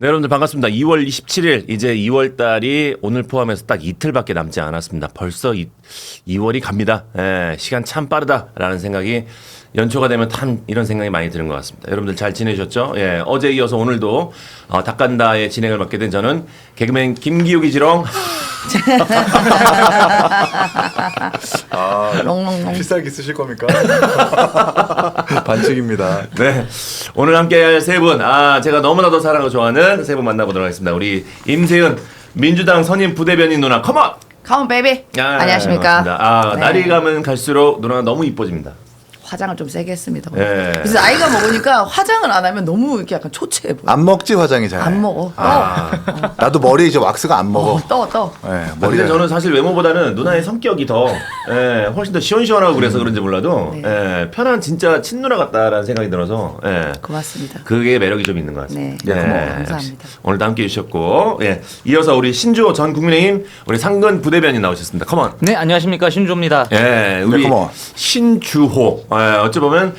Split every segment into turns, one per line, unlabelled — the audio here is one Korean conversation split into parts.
네, 여러분들 반갑습니다. 2월 27일 이제 2월 달이 오늘 포함해서 딱 이틀밖에 남지 않았습니다. 벌써 2월이 갑니다. 예, 시간 참 빠르다라는 생각이 연초가 되면 참 이런 생각이 많이 드는 것 같습니다. 여러분들 잘 지내셨죠? 예, 어제 이어서 오늘도 닭간다의 진행을 맡게 된 저는 개그맨 김기욱이 지롱.
필살기 쓰실 겁니까? 반칙입니다.
네, 오늘 함께할 세 분, 제가 너무나도 사랑하고 좋아하는 세 분 만나보도록 하겠습니다. 우리 임세은 민주당 선임 부대변인 누나, 컴온!
컴온 베이비. 안녕하십니까.
반갑습니다.
네.
날이 가면 갈수록 누나가 너무 이뻐집니다.
화장을 좀 세게 했습니다.
네.
그래서 나이가 먹으니까 화장을 안 하면 너무 이렇게 약간 초췌해 보여.
안 먹지 화장이 잘.
안 먹어.
나도 머리 이제 왁스가 안 먹어.
떠.
네,
근데 저는 사실 외모보다는 누나의 성격이 더 훨씬 더 시원시원하고 그래서 그런지 몰라도
네.
편한 진짜 친누나 같다라는 생각이 들어서
고맙습니다.
그게 매력이 좀 있는 것 같습니다.
네, 감사합니다.
오늘도 함께해 주셨고 이어서 우리 신주호 전 국민의힘 우리 상근 부대변인 나오셨습니다. 컴온.
네, 안녕하십니까, 신주호입니다.
우리
컴온.
신주호. 어찌 보면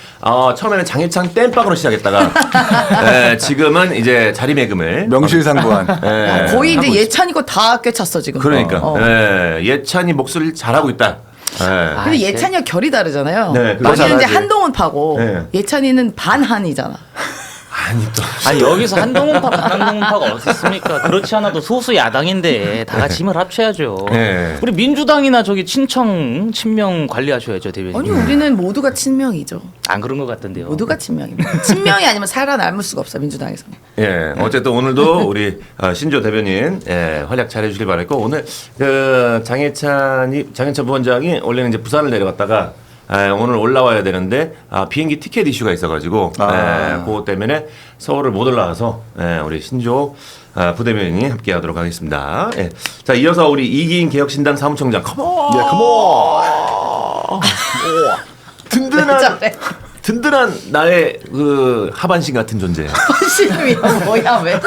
처음에는 장해찬 땜빵으로 시작했다가 지금은 이제 자리매김을
명실상부한.
거의 이제
하고
예찬이 거 다 꿰찼어 지금.
그러니까
어.
예찬이 목소리를 잘하고 있다.
근데 예찬이가 결이 다르잖아요.
네, 그거
여기는 이제
잘하지.
한동훈파고
네.
예찬이는 반한이잖아.
아니 또
아니, 여기서 한동훈파, 반한동훈파가 어디 있습니까? 그렇지 않아도 소수 야당인데 다 같이 힘을 합쳐야죠.
네.
우리 민주당이나 저기 친명 관리하셔야죠, 대변인.
아니 우리는 모두가 친명이죠.
안 그런 것 같던데요.
모두가 친명입니다. 친명이 아니면 살아남을 수가 없어 민주당에서는.
어쨌든 오늘도 우리 신조 대변인 활약 잘해 주길 바랄고 오늘 그 장해찬 부원장이 원래는 이제 부산을 내려갔다가 오늘 올라와야 되는데 비행기 티켓 이슈가 있어가지고 그것 때문에 서울을 못 올라와서 우리 신조 부대변인이 함께하도록 하겠습니다. 자 이어서 우리 이기인 개혁신당 사무총장 컴온. 든든한 나의 그 하반신 같은 존재.
신임이 뭐야 왜?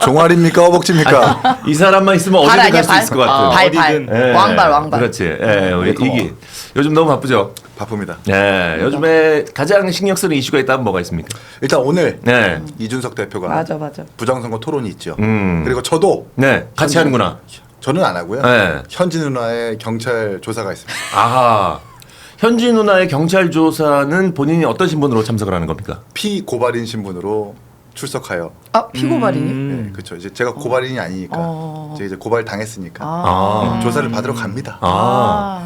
종아리입니까? 허벅지입니까?
이 사람만 있으면
발
어디든
아니야
갈 수 있을 것 같은.
발. 왕발.
그렇지. 우리 이기 요즘 너무 바쁘죠.
바쁩니다.
요즘에 가장 신경 쓰는 이슈가 있다면 뭐가 있습니까?
일단 오늘
네.
이준석 대표가
맞아.
부정선거 토론이 있죠. 그리고 저도
같이 하는구나.
저는 안 하고요.
네.
현지 누나의 경찰 조사가 있습니다.
아하. 현지 누나의 경찰 조사는 본인이 어떤 신분으로 참석을 하는 겁니까?
피고발인 신분으로 출석하여.
피고발이니?
네, 그렇죠. 이제 제가 고발인이 아니니까 제가 이제 고발 당했으니까 조사를 받으러 갑니다.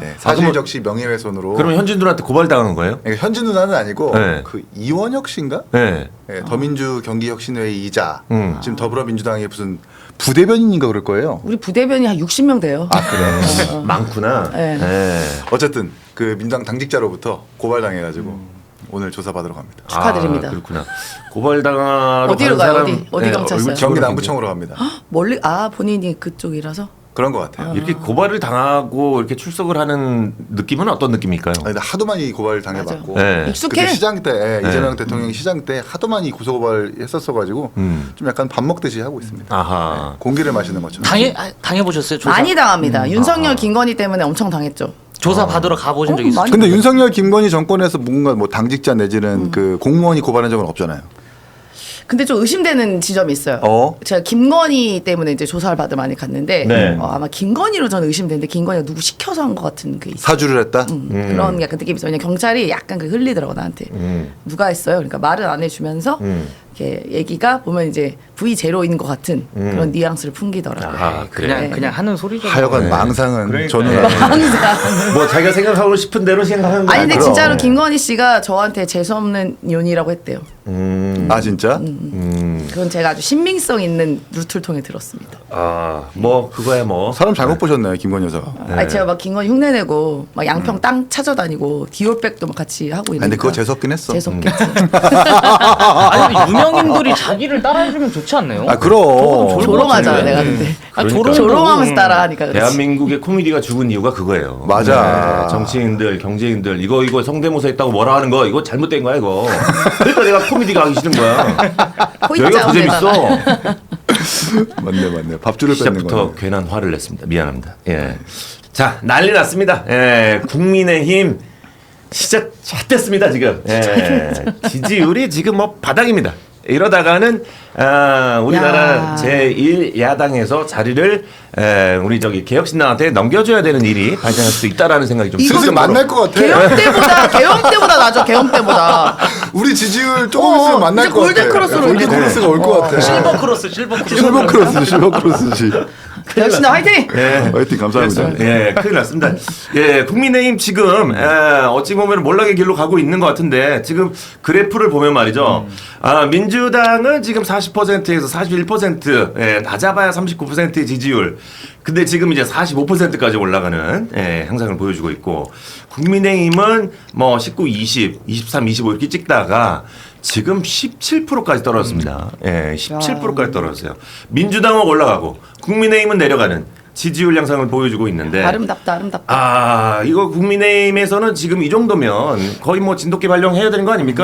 네, 사실 적시 명예훼손으로.
그럼 현지 누나한테 고발당한 거예요?
그러니까 현지 누나는 아니고
네.
그 이원혁 씨인가?
네.
네, 더민주 경기혁신회의이자 지금 더불어민주당의 무슨 부대변인인가 그럴 거예요.
우리 부대변이 한 60명 돼요.
그래.
많구나.
네.
어쨌든 그 민주당 당직자로부터 고발당해가지고 오늘 조사 받으러 갑니다.
축하드립니다.
그렇구나. 고발당하러
어디로
가는
가요?
사람,
어디 경찰서요?
얼굴
경기
찍어놓은
남부청으로 갑니다.
멀리 본인이 그쪽이라서.
그런 것 같아요.
이렇게 고발을 당하고 이렇게 출석을 하는 느낌은 어떤 느낌일까요?
아니, 근데 하도 많이 고발 당해봤고
네.
익숙해.
그때 시장 때 이재명 대통령이 시장 때 하도 많이 고소고발 했었어가지고 좀 약간 밥 먹듯이 하고 있습니다.
아하.
공기를 마시는 것처럼.
당해보셨어요? 조사?
많이 당합니다. 윤석열, 김건희 때문에 엄청 당했죠.
조사 받으러 가보신 적 있어요?
많이
근데 윤석열, 김건희 정권에서 뭔가 뭐 당직자 내지는 그 공무원이 고발한 적은 없잖아요.
근데 좀 의심되는 지점이 있어요. 제가 김건희 때문에 이제 조사를 받으러 많이 갔는데
네.
아마 김건희로 저는 의심되는데 김건희가 누구 시켜서 한 것 같은 게 있어요.
사주를 했다.
그런 약간 느낌이 있어요. 왜냐면 경찰이 약간 그 흘리더라고 나한테. 누가 했어요? 그러니까 말을 안 해주면서 이렇게 얘기가 보면 이제 V0인 것 같은 그런 뉘앙스를 풍기더라고요.
그래.
그냥 하는 소리죠.
하여간 망상은
그러니까.
저는
항상.
뭐 자기가 생각하고 싶은 대로 생각하는 거
아니 근데
아니야?
진짜로 김건희 씨가 저한테 재수 없는 년이라고 했대요.
아 진짜?
그건 제가 아주 신빙성 있는 루트를 통해 들었습니다.
뭐 그거야 뭐.
사람 잘못 보셨네요 김건희 여사.
아니 제가 막 김건희 흉내내고 막 양평 땅 찾아다니고 디올백도 막 같이 하고
아니,
이러니까
근데 그거 재수없긴 했어.
재수없겠지.
아니, 근데 유명인들이 자기를 따라해주면 좋지 않나요?
아 그럼.
조롱하잖아 내가 근데.
그러니까.
조롱하면서 따라하니까 그렇지.
대한민국의 코미디가 죽은 이유가 그거예요.
맞아.
정치인들, 경제인들 이거 성대모사 했다고 뭐라 하는 거 이거 잘못된 거야 이거. 그러니까 내가 코미디가 하기 싫은 거야. 여기가 더 재밌어.
맞네. 밥줄을 뺏는
시작부터
거네.
괜한 화를 냈습니다. 미안합니다. 자 난리 났습니다. 국민의힘 진짜 잣됐습니다 지금. 지지율이 지금 뭐 바닥입니다. 이러다가는 우리나라
야.
제1야당에서 자리를 우리 저기 개혁신당한테 넘겨줘야 되는 일이 발생할 수도 있다라는 생각이 좀
슬슬
들어요.
만날 것 같아.
개헌 때보다 나죠. 개헌 때보다.
우리 지지율 조금 있으면 만날
이제
것 같아.
골든크로스로
골든
이제.
크로스가 올 것 같아.
실버 크로스.
실버 크로스지.
개혁신당 화이팅!
화이팅 감사합니다.
예, 큰일 났습니다. 예, 국민의힘 지금 어찌 보면 몰락의 길로 가고 있는 것 같은데 지금 그래프를 보면 말이죠. 민주당은 지금 40%에서 41%, 낮아봐야 39%의 지지율. 근데 지금 이제 45%까지 올라가는 향상을 보여주고 있고 국민의힘은 뭐 19, 20, 23, 25 이렇게 찍다가 지금 17%까지 떨어졌습니다. 17%까지 떨어졌어요. 민주당은 올라가고 국민의힘은 내려가는 지지율 향상을 보여주고 있는데
아름답다.
이거 국민의힘에서는 지금 이 정도면 거의 뭐 진돗개 발령해야 되는 거 아닙니까?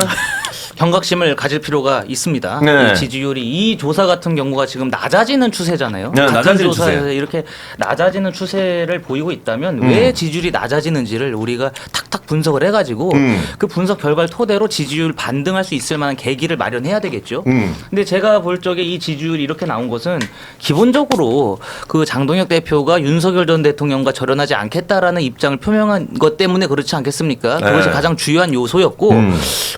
경각심을 가질 필요가 있습니다.
네.
이 지지율이 이 조사 같은 경우가 지금 낮아지는 추세잖아요.
네,
같은
낮아지는
조사에서
추세.
이렇게 낮아지는 추세를 보이고 있다면 왜 지지율이 낮아지는지를 우리가 탁탁 분석을 해가지고 그 분석 결과를 토대로 지지율 반등할 수 있을 만한 계기를 마련해야 되겠죠. 근데 제가 볼 적에 이 지지율이 이렇게 나온 것은 기본적으로 그 장동혁 대표가 윤석열 전 대통령과 절연하지 않겠다라는 입장을 표명한 것 때문에 그렇지 않겠습니까? 그것이
네.
가장 주요한 요소였고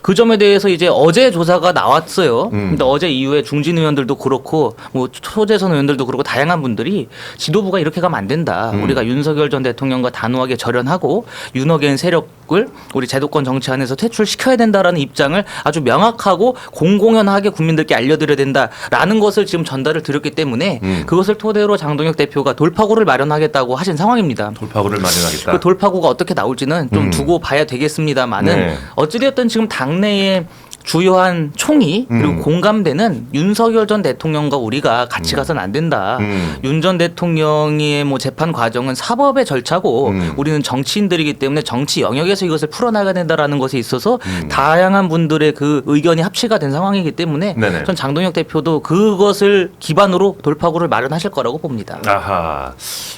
그 점에 대해서 이제 어제 조사가 나왔어요. 근데 어제 이후에 중진 의원들도 그렇고 뭐 초재선 의원들도 그렇고 다양한 분들이 지도부가 이렇게 가면 안 된다. 우리가 윤석열 전 대통령과 단호하게 절연하고 윤어겐 세력을 우리 제도권 정치 안에서 퇴출시켜야 된다라는 입장을 아주 명확하고 공공연하게 국민들께 알려드려야 된다라는 것을 지금 전달을 드렸기 때문에 그것을 토대로 장동혁 대표가 돌파구를 마련하겠다고 하신 상황입니다.
돌파구를 마련하겠다.
그 돌파구가 어떻게 나올지는 좀 두고 봐야 되겠습니다만은
네.
어찌되었든 지금 당내에 주요한 총이 그리고 공감대는 윤석열 전 대통령과 우리가 같이 가서는 안 된다. 윤 전 대통령의 뭐 재판 과정은 사법의 절차고 우리는 정치인들이기 때문에 정치 영역에서 이것을 풀어나가야 된다라는 것에 있어서 다양한 분들의 그 의견이 합치가 된 상황이기 때문에
네네.
전 장동혁 대표도 그것을 기반으로 돌파구를 마련하실 거라고 봅니다.
아하.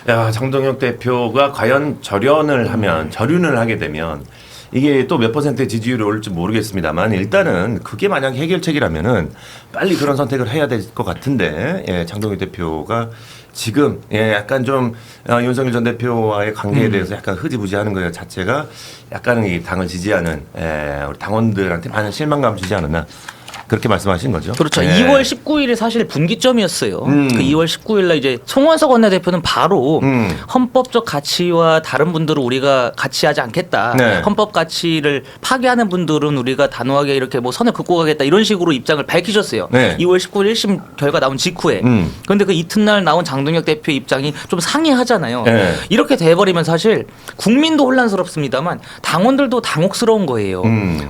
야, 장동혁 대표가 과연 절윤을 하게 되면 이게 또 몇 퍼센트의 지지율이 오를지 모르겠습니다만 일단은 그게 만약 해결책이라면은 빨리 그런 선택을 해야 될 것 같은데 장동혁 대표가 지금 약간 좀 윤석열 전 대표와의 관계에 대해서 약간 흐지부지하는 것 자체가 약간은 이 당을 지지하는 우리 당원들한테 많은 실망감 주지 않았나 그렇게 말씀하신 거죠.
그렇죠. 2월 19일이 사실 분기점이었어요. 그 2월 19일날 이제 송원석 원내대표는 바로 헌법적 가치와 다른 분들은 우리가 같이 하지 않겠다.
네.
헌법 가치를 파괴하는 분들은 우리가 단호하게 이렇게 뭐 선을 긋고 가겠다 이런 식으로 입장을 밝히셨어요.
네.
2월 19일 1심 결과 나온 직후에. 그런데 그 이튿날 나온 장동혁 대표의 입장이 좀 상이하잖아요.
네.
이렇게 돼버리면 사실 국민도 혼란스럽습니다만 당원들도 당혹스러운 거예요.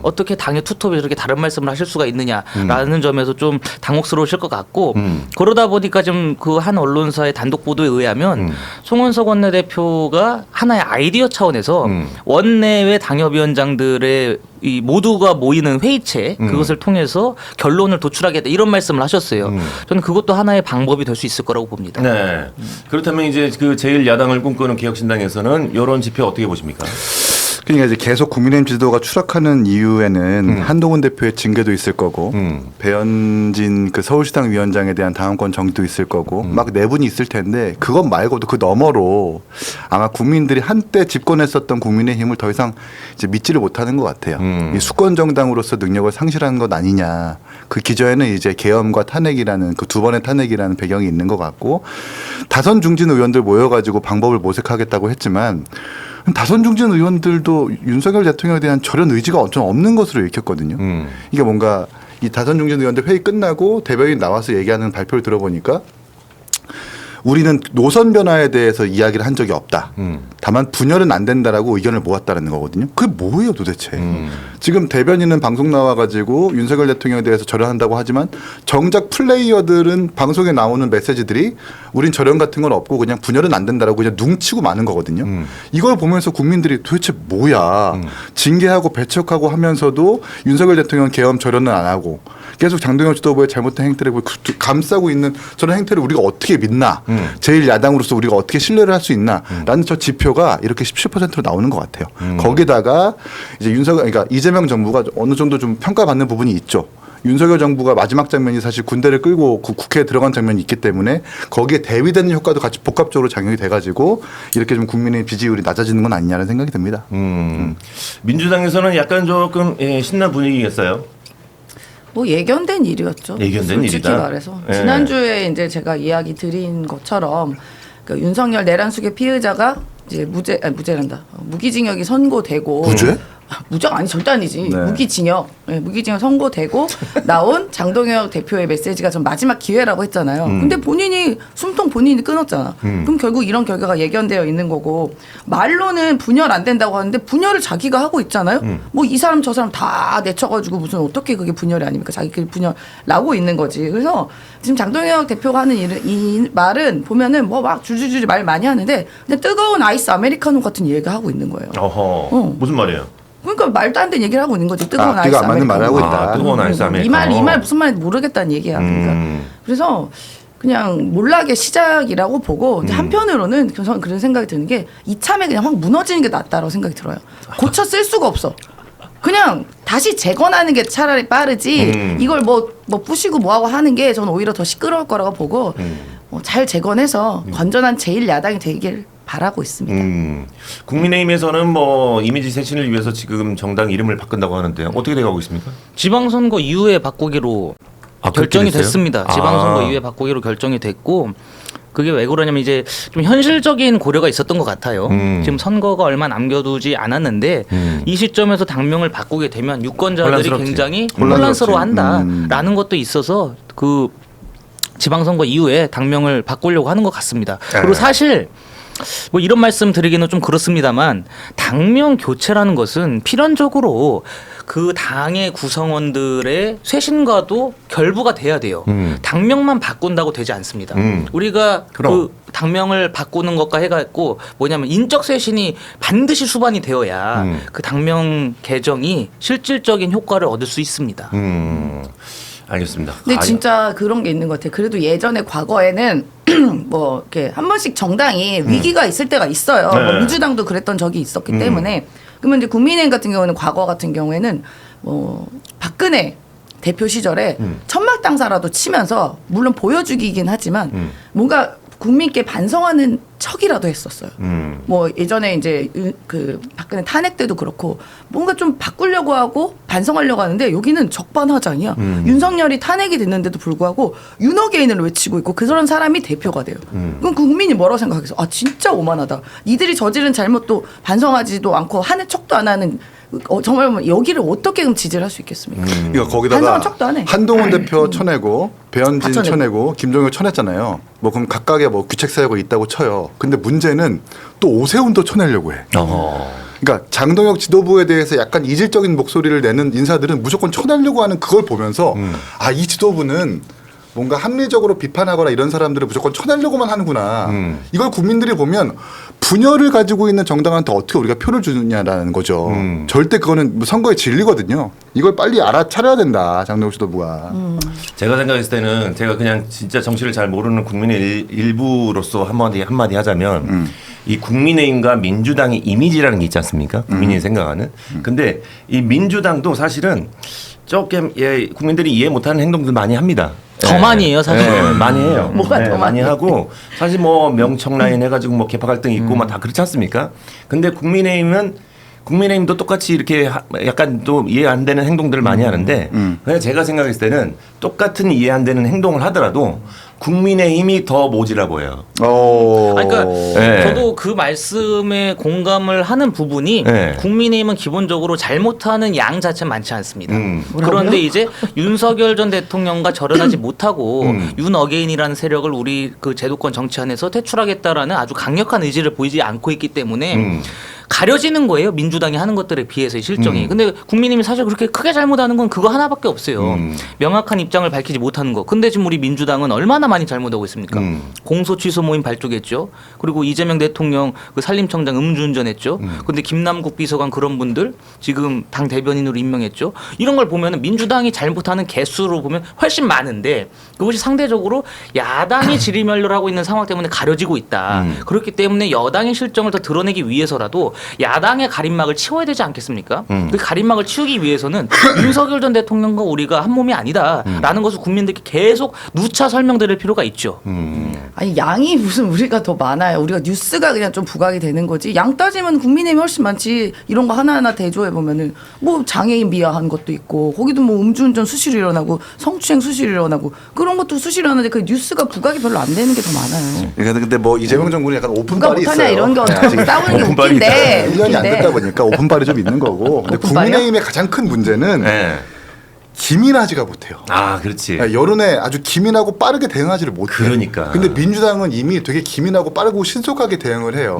어떻게 당의 투톱에 이렇게 다른 말씀을 하실 수가 있느냐. 라는 점에서 좀 당혹스러우실 것 같고 그러다 보니까 좀 그 한 언론사의 단독 보도에 의하면 송원석 원내대표가 하나의 아이디어 차원에서 원내외 당협위원장들의 이 모두가 모이는 회의체 그것을 통해서 결론을 도출하겠다 이런 말씀을 하셨어요. 저는 그것도 하나의 방법이 될 수 있을 거라고 봅니다.
네. 그렇다면 이제 그 제1야당을 꿈꾸는 개혁신당에서는 이런 지표 어떻게 보십니까?
그러니까 이제 계속 국민의힘 지도가 추락하는 이유에는 한동훈 대표의 징계도 있을 거고 배현진 그 서울시당 위원장에 대한 당원권 정지도 있을 거고 막 내분이 있을 텐데 그것 말고도 그 너머로 아마 국민들이 한때 집권했었던 국민의힘을 더 이상 이제 믿지를 못하는 것 같아요. 이 수권 정당으로서 능력을 상실하는 것 아니냐. 그 기저에는 이제 계엄과 탄핵이라는 그 두 번의 탄핵이라는 배경이 있는 것 같고 다선 중진 의원들 모여가지고 방법을 모색하겠다고 했지만 다선 중진 의원들도 윤석열 대통령에 대한 절연 의지가 좀 없는 것으로 읽혔거든요. 이게 뭔가 이 다선 중진 의원들 회의 끝나고 대변인 나와서 얘기하는 발표를 들어보니까 우리는 노선 변화에 대해서 이야기를 한 적이 없다. 다만 분열은 안 된다라고 의견을 모았다는 거거든요. 그게 뭐예요 도대체. 지금 대변인은 방송 나와가지고 윤석열 대통령에 대해서 절연한다고 하지만 정작 플레이어들은 방송에 나오는 메시지들이 우린 절연 같은 건 없고 그냥 분열은 안 된다라고 그냥 뭉치고 마는 거거든요. 이걸 보면서 국민들이 도대체 뭐야. 징계하고 배척하고 하면서도 윤석열 대통령 계엄 절연은 안 하고 계속 장동혁 지도부의 잘못된 행태를 감싸고 있는 저런 행태를 우리가 어떻게 믿나. 제1야당으로서 우리가 어떻게 신뢰를 할 수 있나. 라는 저 지표가 이렇게 17%로 나오는 것 같아요. 거기다가 이제 그러니까 이재명 정부가 어느 정도 좀 평가받는 부분이 있죠. 윤석열 정부가 마지막 장면이 사실 군대를 끌고 국회에 들어간 장면이 있기 때문에 거기에 대비되는 효과도 같이 복합적으로 작용이 돼가지고 이렇게 좀 국민의 지지율이 낮아지는 건 아니냐는 생각이 듭니다.
민주당에서는 약간 조금 신나 분위기겠어요.
뭐 예견된 일이었죠.
예견된
솔직히
일이다.
말해서
예.
지난주에 이제 제가 이야기 드린 것처럼 그 윤석열 내란숙의 피해자가 이제 무기징역이 선고되고
무죄?
무죄가 아니 절대 아니지.
네.
무기징역 선고되고 나온 장동혁 대표의 메시지가 전 마지막 기회라고 했잖아요. 근데 본인이 숨통 본인이 끊었잖아. 그럼 결국 이런 결과가 예견되어 있는 거고 말로는 분열 안 된다고 하는데 분열을 자기가 하고 있잖아요. 뭐 이 사람 저 사람 다 내쳐가지고 무슨 어떻게 그게 분열이 아닙니까? 자기끼리 분열 나고 있는 거지. 그래서 지금 장동혁 대표가 하는 이 말은 보면은 뭐 막 줄줄줄 말 많이 하는데 그냥 뜨거운 아이스 아메리카노 같은 얘기가 하고 있는 거예요.
어허. 무슨 말이에요?
그러니까 말도 안 되는 얘기를 하고 있는 거지. 뜨거운 아이스
앞뒤가 안 맞는 말을
아메리카노.
하고 있다.
뜨거운 아이스 아메리카노.
이 말 무슨 말인지 모르겠다는 얘기야. 그러니까. 그래서 그냥 몰락의 시작이라고 보고 이제 한편으로는 저는 그런 생각이 드는 게 이참에 그냥 확 무너지는 게 낫다라고 생각이 들어요. 고쳐 쓸 수가 없어. 그냥 다시 재건하는 게 차라리 빠르지. 이걸 뭐 부시고 뭐하고 하는 게 저는 오히려 더 시끄러울 거라고 보고 잘 재건해서 건전한 제1야당이 되길 바라고 있습니다.
국민의힘에서는 뭐 이미지 쇄신을 위해서 지금 정당 이름을 바꾼다고 하는데요. 어떻게 돼가고 있습니까?
지방선거 이후에 바꾸기로 결정이
됐어요?
됐습니다. 지방선거 이후에 바꾸기로 결정이 됐고 그게 왜 그러냐면 이제 좀 현실적인 고려가 있었던 것 같아요. 지금 선거가 얼마 남겨두지 않았는데 이 시점에서 당명을 바꾸게 되면 유권자들이
혼란스럽지.
굉장히
혼란스럽지.
혼란스러워한다라는 것도 있어서 그 지방선거 이후에 당명을 바꾸려고 하는 것 같습니다. 그리고 사실 뭐 이런 말씀 드리기는 좀 그렇습니다만 당명 교체라는 것은 필연적으로 그 당의 구성원들의 쇄신과도 결부가 돼야 돼요. 당명만 바꾼다고 되지 않습니다. 우리가
그럼.
그 당명을 바꾸는 것과 해갖고 뭐냐면 인적 쇄신이 반드시 수반이 되어야 그 당명 개정이 실질적인 효과를 얻을 수 있습니다.
알겠습니다.
근데 진짜 그런 게 있는 것 같아요. 그래도 예전에 과거에는 뭐 이렇게 한 번씩 정당이 위기가 있을 때가 있어요.
네.
뭐 민주당도 그랬던 적이 있었기 때문에 그러면 이제 국민의힘 같은 경우는 과거 같은 경우에는 뭐 박근혜 대표 시절에 천막 당사라도 치면서 물론 보여주기긴 하지만 뭔가 국민께 반성하는 척이라도 했었어요. 뭐 예전에 이제 그 박근혜 탄핵 때도 그렇고 뭔가 좀 바꾸려고 하고 반성하려고 하는데 여기는 적반하장이야. 윤석열이 탄핵이 됐는데도 불구하고 윤어게인을 외치고 있고 그런 사람이 대표가 돼요. 그럼 국민이 뭐라고 생각하겠어? 아 진짜 오만하다. 니들이 저지른 잘못도 반성하지도 않고 하는 척도 안 하는 정말 뭐 여기를 어떻게 그럼 지지를 할 수 있겠습니까?
그러니까 거기다가
반성은 척도 안 해.
한동훈 대표 쳐내고 배현진
다 쳐내고.
쳐내고 김종혁 쳐냈잖아요. 뭐 그럼 각각의 뭐 귀책 사유가 있다고 쳐요. 근데 문제는 또 오세훈도 쳐내려고 해. 그러니까 장동혁 지도부에 대해서 약간 이질적인 목소리를 내는 인사들은 무조건 쳐내려고 하는 그걸 보면서 아, 이 지도부는 뭔가 합리적으로 비판하거나 이런 사람들을 무조건 쳐내려고만 하는구나. 이걸 국민들이 보면 분열을 가지고 있는 정당한테 어떻게 우리가 표를 주느냐라는 거죠. 절대 그거는 뭐 선거의 진리거든요. 이걸 빨리 알아차려야 된다. 장동혁 지도부가.
제가 생각했을 때는 제가 그냥 진짜 정치를 잘 모르는 국민의 일부로서 한마디 하자면 이 국민의힘과 민주당의 이미지라는 게 있지 않습니까? 국민이 생각하는. 근데 이 민주당도 사실은 조금 국민들이 이해 못하는 행동들 많이 합니다.
더 많이 해요, 사실.
많이 해요.
뭐가 더
많이
많이
하고 사실 뭐 명청 라인 해가지고 뭐 개파 갈등 있고 막 다 그렇지 않습니까? 근데 국민의힘도 똑같이 이렇게 약간 또 이해 안 되는 행동들을 많이 하는데 그냥 제가 생각했을 때는 똑같은 이해 안 되는 행동을 하더라도 국민의힘이 더 모지라 보여요.
아니, 그러니까
네.
저도 그 말씀에 공감을 하는 부분이
네.
국민의힘은 기본적으로 잘못하는 양 자체는 많지 않습니다.
뭐라고요?
그런데 이제 윤석열 전 대통령과 절연하지 못하고 윤어게인이라는 세력을 우리 그 제도권 정치 안에서 퇴출하겠다라는 아주 강력한 의지를 보이지 않고 있기 때문에 가려지는 거예요. 민주당이 하는 것들에 비해서의 실정이. 근데 국민의힘이 사실 그렇게 크게 잘못하는 건 그거 하나밖에 없어요. 명확한 입장을 밝히지 못하는 거. 근데 지금 우리 민주당은 얼마나 많이 잘못하고 있습니까? 공소 취소 모임 발족했죠. 그리고 이재명 대통령 그 산림청장 음주운전했죠. 근데 김남국 비서관 그런 분들 지금 당 대변인으로 임명했죠. 이런 걸 보면 민주당이 잘못하는 개수로 보면 훨씬 많은데 그것이 상대적으로 야당이 지리멸렬하고 있는 상황 때문에 가려지고 있다. 그렇기 때문에 여당의 실정을 더 드러내기 위해서라도 야당의 가림막을 치워야 되지 않겠습니까? 그 가림막을 치우기 위해서는 윤석열 전 대통령과 우리가 한 몸이 아니다라는 것을 국민들께 계속 누차 설명드릴 필요가 있죠.
아니 양이 무슨 우리가 더 많아요. 우리가 뉴스가 그냥 좀 부각이 되는 거지. 양 따지면 국민의힘이 훨씬 많지. 이런 거 하나하나 대조해 보면은 뭐 장애인 비하한 것도 있고 거기도 뭐 음주운전 수시로 일어나고 성추행 수시로 일어나고 그런 것도 수시로 일어나는데 그 뉴스가 부각이 별로 안 되는 게 더 많아요.
그러니까 근데 뭐 이재명 정부는 약간
누가
오픈빨이
못하냐
있어요.
이런 거
네, 아직
싸우는 게
오픈빨이
웃긴데.
1년이 안 됐다 보니까 오픈빨이 좀 있는 거고. 근데
오픈빨이요?
국민의힘의 가장 큰 문제는
네.
기민하지가 못해요.
아, 그렇지.
여론에 아주 기민하고 빠르게 대응하지를 못해요.
그러니까.
근데 민주당은 이미 되게 기민하고 빠르고 신속하게 대응을 해요.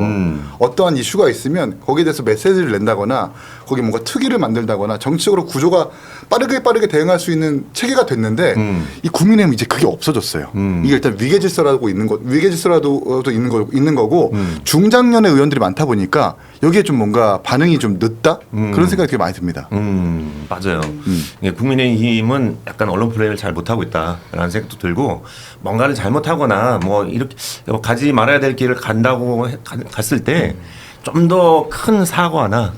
어떠한 이슈가 있으면 거기에 대해서 메시지를 낸다거나 거기 뭔가 특위를 만들다거나 정치적으로 구조가 빠르게 대응할 수 있는 체계가 됐는데 이 국민의힘은 이제 그게 없어졌어요. 이게 일단 위계질서라도 있는 거고 중장년의 의원들이 많다 보니까 여기에 좀 뭔가 반응이 좀 늦다 그런 생각이 되게 많이 듭니다.
맞아요. 예, 국민의힘은 약간 언론 플레이를 잘 못하고 있다라는 생각도 들고 뭔가를 잘못하거나 뭐 이렇게 가지 말아야 될 길을 간다고 갔을 때 좀 더 큰 사과나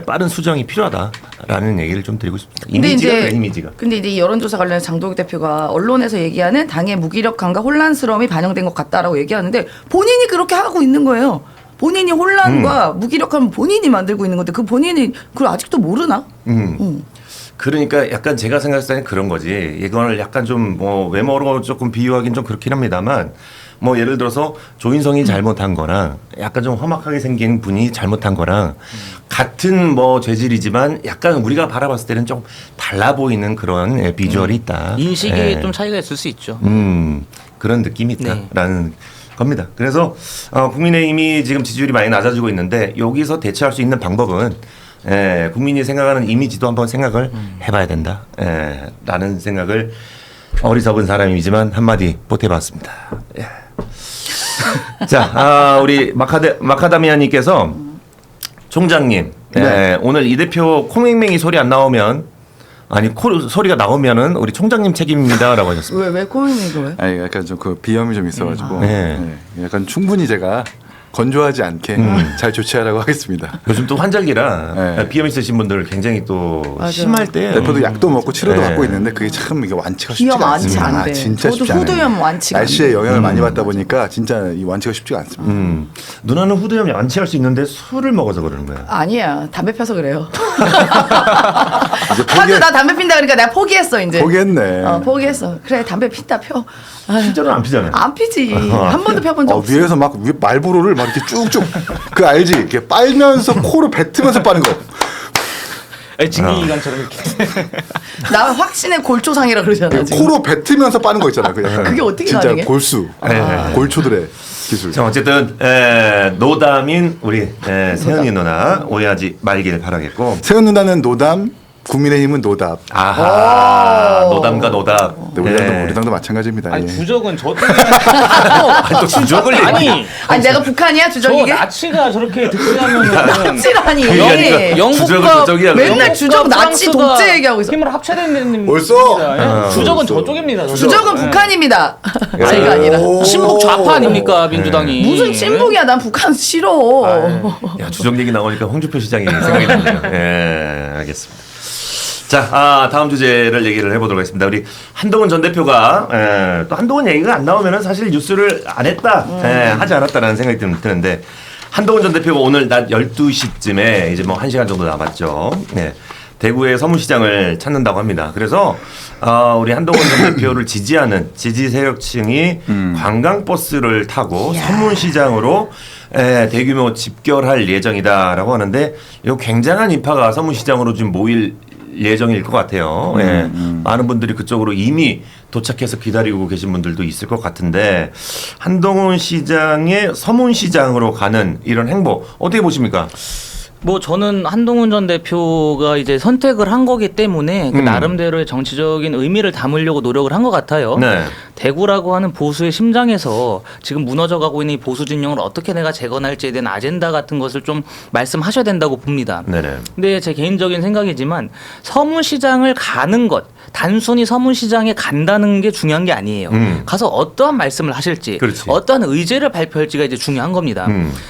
빠른 수정이 필요하다라는 얘기를 좀 드리고 싶습니다. 이미지가 그래, 이미지가.
근데 이제 이 여론조사 관련해서 장동혁 대표가 언론에서 얘기하는 당의 무기력함과 혼란스러움이 반영된 것 같다라고 얘기하는데 본인이 그렇게 하고 있는 거예요. 본인이 혼란과 무기력함을 본인이 만들고 있는 건데 그 본인이 그걸 아직도 모르나?
그러니까 약간 제가 생각했을 때는 그런 거지. 이걸 약간 좀 뭐 외모로 조금 비유하기는 좀 그렇긴 합니다만 뭐 예를 들어서 조인성이 잘못한 거랑 약간 좀 험악하게 생긴 분이 잘못한 거랑 같은 뭐 죄질이지만 약간 우리가 바라봤을 때는 좀 달라 보이는 그런 비주얼이 있다.
인식이
예.
좀 차이가 있을 수 있죠.
그런 느낌이 있다라는 겁니다. 그래서 국민의힘이 지금 지지율이 많이 낮아지고 있는데 여기서 대처할 수 있는 방법은 국민이 생각하는 이미지도 한번 생각을 해봐야 된다. 라는 생각을 어리석은 사람이지만 한마디 보태봤습니다. 예. 자, 우리 마카다미아님께서 총장님,
네.
오늘 이 대표 콩맹맹이 소리 안 나오면 아니 소리가 나오면은 우리 총장님 책임입니다라고 하셨습니다.
왜 코미디가 왜?
아니 약간 좀 그 비염이 좀 있어가지고
네.
약간 충분히 제가 건조하지 않게 잘 조치하라고 하겠습니다.
요즘 또 환절기라
네.
비염 있으신 분들 굉장히 또
맞아요.
심할 때
대표도 약도 먹고 치료도
네.
받고 있는데 그게 참 이게 완치가 쉽지가
비염 완치
않습니다.
안 돼.
진짜
저도
쉽지 않아요.
후두염 완치가 안
날씨에
돼.
영향을 많이 받다 보니까 진짜 이 완치가 쉽지가 않습니다.
누나는 후두염 완치할 수 있는데 술을 먹어서 그러는 거야.
아니야 담배 펴서 그래요.
이제
하도 나 담배 핀다 그러니까 내가 포기했어 이제.
포기했네.
포기했어. 그래 담배 핀다 펴. 아유,
실제로는 안 피잖아요.
안 피지. 한 번도 펴본 적 없어.
위에서 막 말보로를 막 이렇게 쭉쭉 그 알지? 이렇게 빨면서 코로 뱉으면서 빠는 거.
증기기관처럼 이렇게.
나 확신의 골초상이라 그러잖아. 지금.
코로 뱉으면서 빠는 거 있잖아. 그 약간
그게 어떻게
진짜
가능해?
골수, 골초들의 기술.
자, 어쨌든 노담인 우리 세연이 누나 오해하지 말길 바라겠고.
세훈 누나는 노담, 국민의힘은 노답.
아하, 노담과 노답.
네, 우리 당도 마찬가지입니다.
아니
예.
주적은 저
또 주적을
아니
아니 내가 북한이야
저
주적이게?
나치가 저렇게 득세하면은
확실하니.
그 얘기하니까 주적은
영국과
저쪽이야.
맨날 주적 나치
프랑스가
독재 얘기하고 있어.
힘을 합쳐낸
벌써?
겁니다. 예? 주적은
벌써.
저쪽입니다.
주적은
예.
북한입니다. 제가 아니라.
오.
친북 좌파 아닙니까 민주당이?
무슨 친북이야? 난 북한 싫어.
야, 주적 얘기 나오니까 홍준표 시장이 생각이 나네요. 예, 알겠습니다. 자, 다음 주제를 얘기를 해보도록 하겠습니다. 우리 한동훈 전 대표가 또 한동훈 얘기가 안 나오면은 사실 뉴스를 안 했다, 하지 않았다라는 생각이 드는데 한동훈 전 대표가 오늘 낮 12시쯤에 이제 뭐 1시간 정도 남았죠. 네. 대구의 서문시장을 찾는다고 합니다. 그래서 우리 한동훈 전 대표를 지지하는 지지 세력층이 관광버스를 타고 서문시장으로 대규모 집결할 예정이다라고 하는데 이 굉장한 인파가 서문시장으로 지금 모일 예정일 것 같아요. 많은 분들이 그쪽으로 이미 도착해서 기다리고 계신 분들도 있을 것 같은데 한동훈 시장의 서문시장으로 가는 이런 행보 어떻게 보십니까?
뭐 저는 한동훈 전 대표가 이제 선택을 한 거기 때문에 그 나름대로의 정치적인 의미를 담으려고 노력을 한 것 같아요.
네.
대구라고 하는 보수의 심장에서 지금 무너져가고 있는 이 보수 진영을 어떻게 내가 재건할지에 대한 아젠다 같은 것을 좀 말씀하셔야 된다고 봅니다.
네네.
근데 제 개인적인 생각이지만 서문시장을 가는 것, 단순히 서문시장에 간다는 게 중요한 게 아니에요. 가서 어떠한 말씀을 하실지,
그렇지.
어떠한 의제를 발표할지가 이제 중요한 겁니다.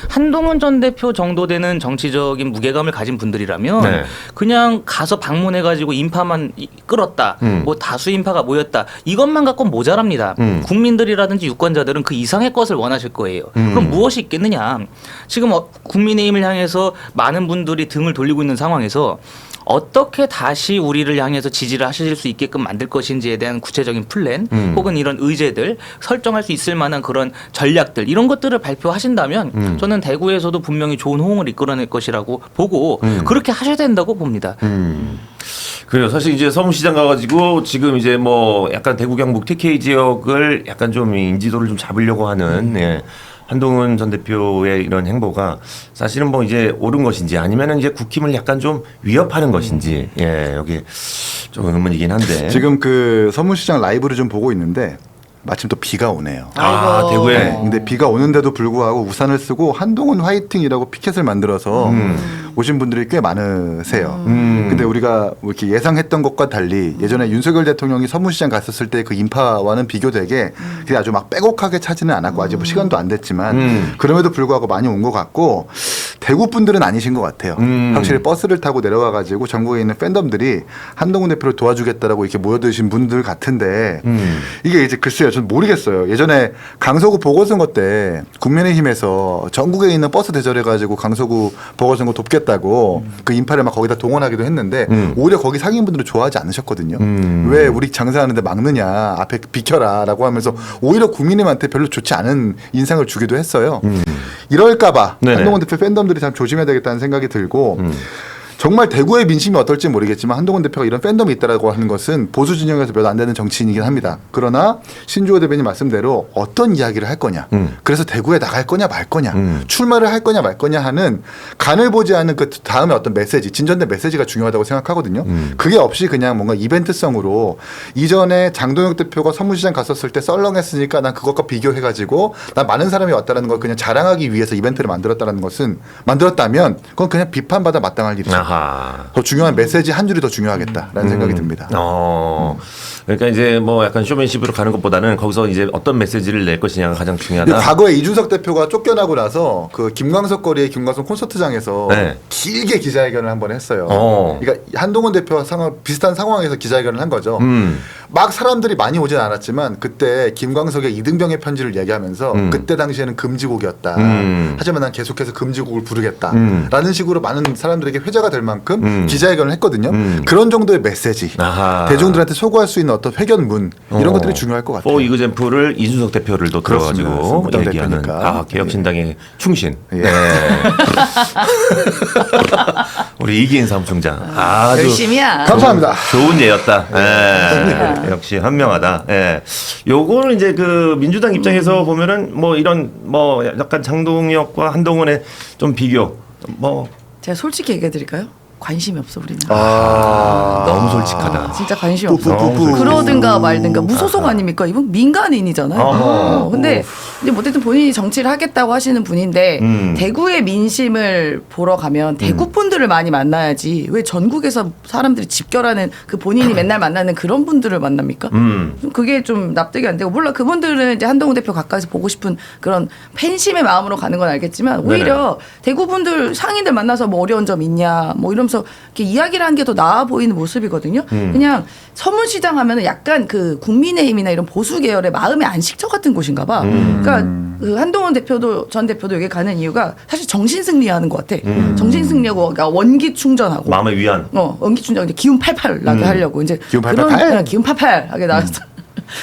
한동훈 전 대표 정도 되는 정치적인 무게감을 가진 분들이라면
네.
그냥 가서 방문해가지고 인파만 끌었다, 뭐 다수 인파가 모였다, 이것만 갖고는 모자랍니다. 국민들이라든지 유권자들은 그 이상의 것을 원하실 거예요. 그럼 무엇이 있겠느냐? 지금 국민의힘을 향해서 많은 분들이 등을 돌리고 있는 상황에서 어떻게 다시 우리를 향해서 지지를 하실 수 있게끔 만들 것인지에 대한 구체적인 플랜 혹은 이런 의제들 설정할 수 있을 만한 그런 전략들 이런 것들을 발표하신다면 저는 대구에서도 분명히 좋은 호응을 이끌어낼 것이라고 보고 그렇게 하셔야 된다고 봅니다.
그래요. 사실 이제 서문시장 가가지고 지금 이제 뭐 약간 대구 경북 TK 지역을 약간 좀 인지도를 좀 잡으려고 하는 예. 한동훈 전 대표의 이런 행보가 사실은 뭐 이제 옳은 것인지 아니면은 이제 국힘을 약간 좀 위협하는 것인지 예 여기 좀 의문이긴 한데
지금 그 서문시장 라이브를 좀 보고 있는데 마침 또 비가 오네요.
아
아이고.
대구에
네, 근데 비가 오는데도 불구하고 우산을 쓰고 한동훈 화이팅이라고 피켓을 만들어서 오신 분들이 꽤 많으세요. 근데 우리가 뭐 이렇게 예상했던 것과 달리 예전에 윤석열 대통령이 서문시장 갔었을 때 그 인파와는 비교되게 그게 아주 막 빼곡하게 차지는 않았고 아직 뭐 시간도 안 됐지만 그럼에도 불구하고 많이 온 것 같고 대구 분들은 아니신 것 같아요. 확실히 버스를 타고 내려와 가지고 전국에 있는 팬덤들이 한동훈 대표를 도와주겠다라고 이렇게 모여드신 분들 같은데 이게 이제 글쎄요. 저는 모르겠어요. 예전에 강서구 보궐선거 때 국민의힘에서 전국에 있는 버스 대절해가지고 강서구 보궐선거 돕겠다고 그 인파를 막 거기다 동원하기도 했는데 오히려 거기 상인분들은 좋아하지 않으셨거든요. 왜 우리 장사하는데 막느냐 앞에 비켜라라고 하면서 오히려 국민의힘한테 별로 좋지 않은 인상을 주기도 했어요. 이럴까봐
네네.
한동훈 대표 팬덤들이 참 조심해야 되겠다는 생각이 들고 정말 대구의 민심이 어떨지 모르겠지만 한동훈 대표가 이런 팬덤이 있다라고 하는 것은 보수 진영에서 몇 안 되는 정치인이긴 합니다. 그러나 신주호 대변인 말씀대로 어떤 이야기를 할 거냐, 그래서 대구에 나갈 거냐 말 거냐, 출마를 할 거냐 말 거냐 하는 간을 보지 않은 그 다음에 어떤 메시지, 진전된 메시지가 중요하다고 생각하거든요. 그게 없이 그냥 뭔가 이벤트성으로 이전에 장동혁 대표가 서문시장 갔었을 때 썰렁했으니까 난 그것과 비교해가지고 난 많은 사람이 왔다는 걸 그냥 자랑하기 위해서 이벤트를 만들었다는 것은 만들었다면 그건 그냥 비판받아 마땅할 일이죠.
아하.
더 중요한 메시지 한 줄이 더 중요하겠다라는 생각이 듭니다.
그러니까 이제 뭐 약간 쇼맨십으로 가는 것보다는 거기서 이제 어떤 메시지를 낼 것이냐가 가장 중요하다.
과거에 이준석 대표가 쫓겨나고 나서 그 김광석 거리의 김광석 콘서트장에서
네.
길게 기자회견을 한번 했어요.
어.
그러니까 한동훈 대표와 비슷한 상황에서 기자회견을 한 거죠. 막 사람들이 많이 오진 않았지만 그때 김광석의 이등병의 편지를 얘기하면서 그때 당시에는 금지곡이었다. 하지만 난 계속해서 금지곡을 부르겠다라는 식으로 많은 사람들에게 회자가 될 만큼 기자회견을 했거든요. 그런 정도의 메시지,
아하.
대중들한테 소구할 수 있는 어떤 회견문 이런 것들이 중요할 것 같아요.
포 이그젠플을 이준석 대표를 또
그렇습니다.
들어가지고
무당
얘기하는
대표니까.
개혁신당의 충신.
예.
네. 우리 이기인 사무총장 아주
열심히야.
감사합니다.
좋은 예였다. 예. 역시 현명하다. 예. 요거는 이제 그 민주당 입장에서 보면은 뭐 이런 뭐 약간 장동혁과 한동훈의 좀 비교 뭐
제가 솔직히 얘기해 드릴까요? 관심이 없어 우리는.
너무 솔직하다.
진짜 관심 없어.
뿌뿌뿌뿌.
그러든가 말든가 무소속 아닙니까? 이분 민간인이잖아요. 근데 이제 어쨌든 본인이 정치를 하겠다고 하시는 분인데 대구의 민심을 보러 가면 대구 분들을 많이 만나야지 왜 전국에서 사람들이 집결하는 그 본인이 맨날 만나는 그런 분들을 만납니까? 그게 좀 납득이 안 되고 물론 그분들은 이제 한동훈 대표 가까이서 보고 싶은 그런 팬심의 마음으로 가는 건 알겠지만 오히려 대구 분들 상인들 만나서 뭐 어려운 점 있냐 뭐 이러면서 이렇게 이야기를 하는 게 더 나아 보이는 모습이거든요. 그냥 서문시장 하면은 약간 그 국민의힘이나 이런 보수 계열의 마음의 안식처 같은 곳인가 봐. 그러니까 그 한동훈 대표도 전 대표도 여기 가는 이유가 사실 정신 승리하는 것 같아. 정신 승리하고 그러니까 원기 충전하고
마음의 위안.
원기 충전 이제 기운 팔팔 나게 하려고 이제
기운 팔팔팔?
그런 기운 팔팔 하게 나왔어.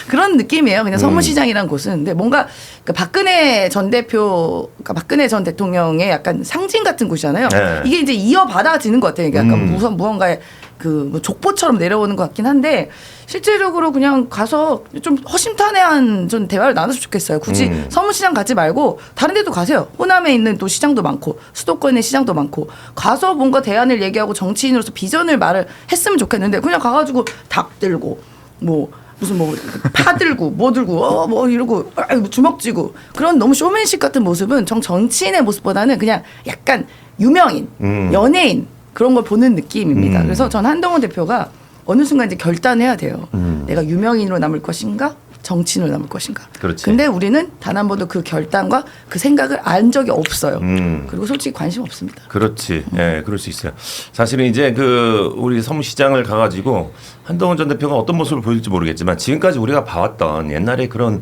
그런 느낌이에요. 그냥 서문시장이라는 곳은. 근데 뭔가 그 박근혜 전 대표, 그러니까 박근혜 전 대통령의 약간 상징 같은 곳이잖아요.
네.
이게 이제 이어받아지는 것 같아요. 그러니까 약간 무언가의 뭐 족보처럼 내려오는 것 같긴 한데 실제적으로 그냥 가서 좀 허심탄회한 좀 대화를 나눴으면 좋겠어요. 굳이 서문시장 가지 말고 다른 데도 가세요. 호남에 있는 또 시장도 많고 수도권의 시장도 많고 가서 뭔가 대안을 얘기하고 정치인으로서 비전을 말을 했으면 좋겠는데 그냥 가가지고 닭 들고 뭐 무슨 뭐 파 들고 뭐 들고 뭐 이러고 주먹 쥐고 그런 너무 쇼맨십 같은 모습은 정치인의 모습보다는 그냥 약간 유명인, 연예인 그런 걸 보는 느낌입니다. 그래서 전 한동훈 대표가 어느 순간 이제 결단해야 돼요. 내가 유명인으로 남을 것인가? 정치인으로 남을 것인가?
그렇지.
근데 우리는 단 한 번도 그 결단과 그 생각을 안 적이 없어요. 그리고 솔직히 관심 없습니다.
그렇지. 예, 그럴 수 있어요. 사실은 이제 그 우리 서문시장을 가가지고 한동훈 전 대표가 어떤 모습을 보여줄지 모르겠지만 지금까지 우리가 봐왔던 옛날의 그런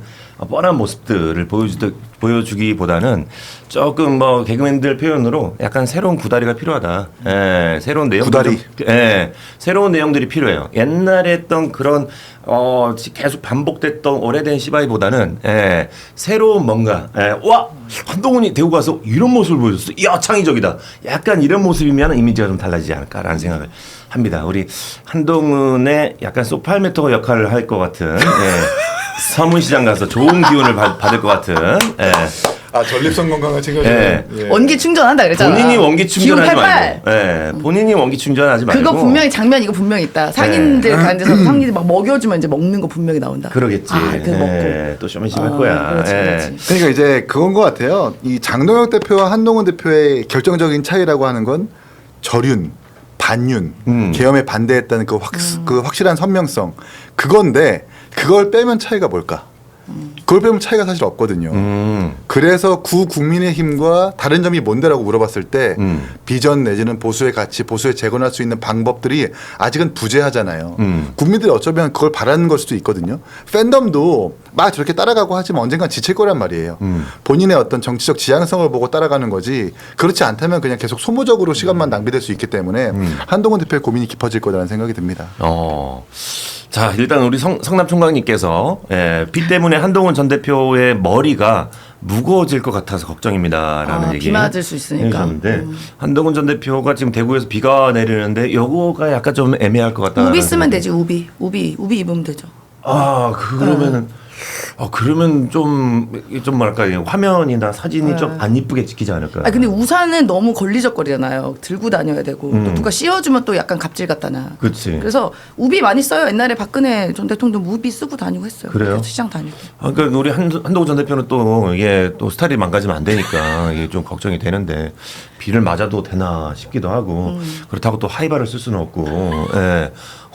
뻔한 모습들을 보여주기보다는 조금 뭐 개그맨들 표현으로 약간 새로운 구다리가 필요하다. 예, 새로운 내용들이 새로운 내용들이 필요해요. 옛날에 했던 그런 계속 반복됐던 오래된 시바이보다는 새로운 뭔가 와 한동훈이 대구 가서 이런 모습을 보여줬어. 이야 창의적이다. 약간 이런 모습이면 이미지가 좀 달라지지 않을까라는 생각을 합니다. 우리 한동훈의 약간 소팔메토 역할을 할 것 같은 서문시장 가서 좋은 기운을 받을 것 같은
전립선 건강을 챙겨주는
원기 충전한다 그랬잖아.
본인이 원기 충전하지
기운 팔팔.
말고 본인이 원기 충전하지 말고
그거 분명히 장면 이거 분명히 있다. 상인들 가는 데서 상인들 막 먹여주면 이제 먹는 거 분명히 나온다.
그러겠지.
그거 먹고.
또 쇼맨십 할 거야.
그렇지.
그러니까 이제 그건 것 같아요. 이 장동혁 대표와 한동훈 대표의 결정적인 차이라고 하는 건 절윤, 반윤, 계엄에 반대했다는 그 확실한 선명성 그건데 그걸 빼면 차이가 뭘까? 그걸 빼면 차이가 사실 없거든요. 그래서 국민의힘과 다른 점이 뭔데라고 물어봤을 때 비전 내지는 보수의 가치, 보수에 재건할 수 있는 방법들이 아직은 부재하잖아요. 국민들이 어쩌면 그걸 바라는 걸 수도 있거든요. 팬덤도 막 저렇게 따라가고 하지만 언젠간 지칠 거란 말이에요. 본인의 어떤 정치적 지향성을 보고 따라가는 거지 그렇지 않다면 그냥 계속 소모적으로 시간만 낭비될 수 있기 때문에 한동훈 대표의 고민이 깊어질 거라는 생각이 듭니다.
자 일단 우리 성남 총각님께서 비 때문에 한동훈 전 대표의 머리가 무거워질 것 같아서 걱정입니다라는 얘기.
비 맞을 수 있으니까.
해주셨는데 한동훈 전 대표가 지금 대구에서 비가 내리는데 요거가 약간 좀 애매할 것 같다.
우비 쓰면 되지 우비 입으면 되죠.
그러면은 그러면 좀 뭐랄까 화면이나 사진이 좀 안 이쁘게 찍히지 않을까?
근데 우산은 너무 걸리적거리잖아요. 들고 다녀야 되고 또 누가 씌워주면 또 약간 갑질 같다나.
그렇지.
그래서 우비 많이 써요. 옛날에 박근혜 전 대통령도 우비 쓰고 다니고 했어요.
그래요?
시장 다니고.
그러니까 우리 한동훈 전 대표는 또 이게 또 스타일이 망가지면 안 되니까 이게 좀 걱정이 되는데 비를 맞아도 되나 싶기도 하고 그렇다고 또 하이바를 쓸 수는 없고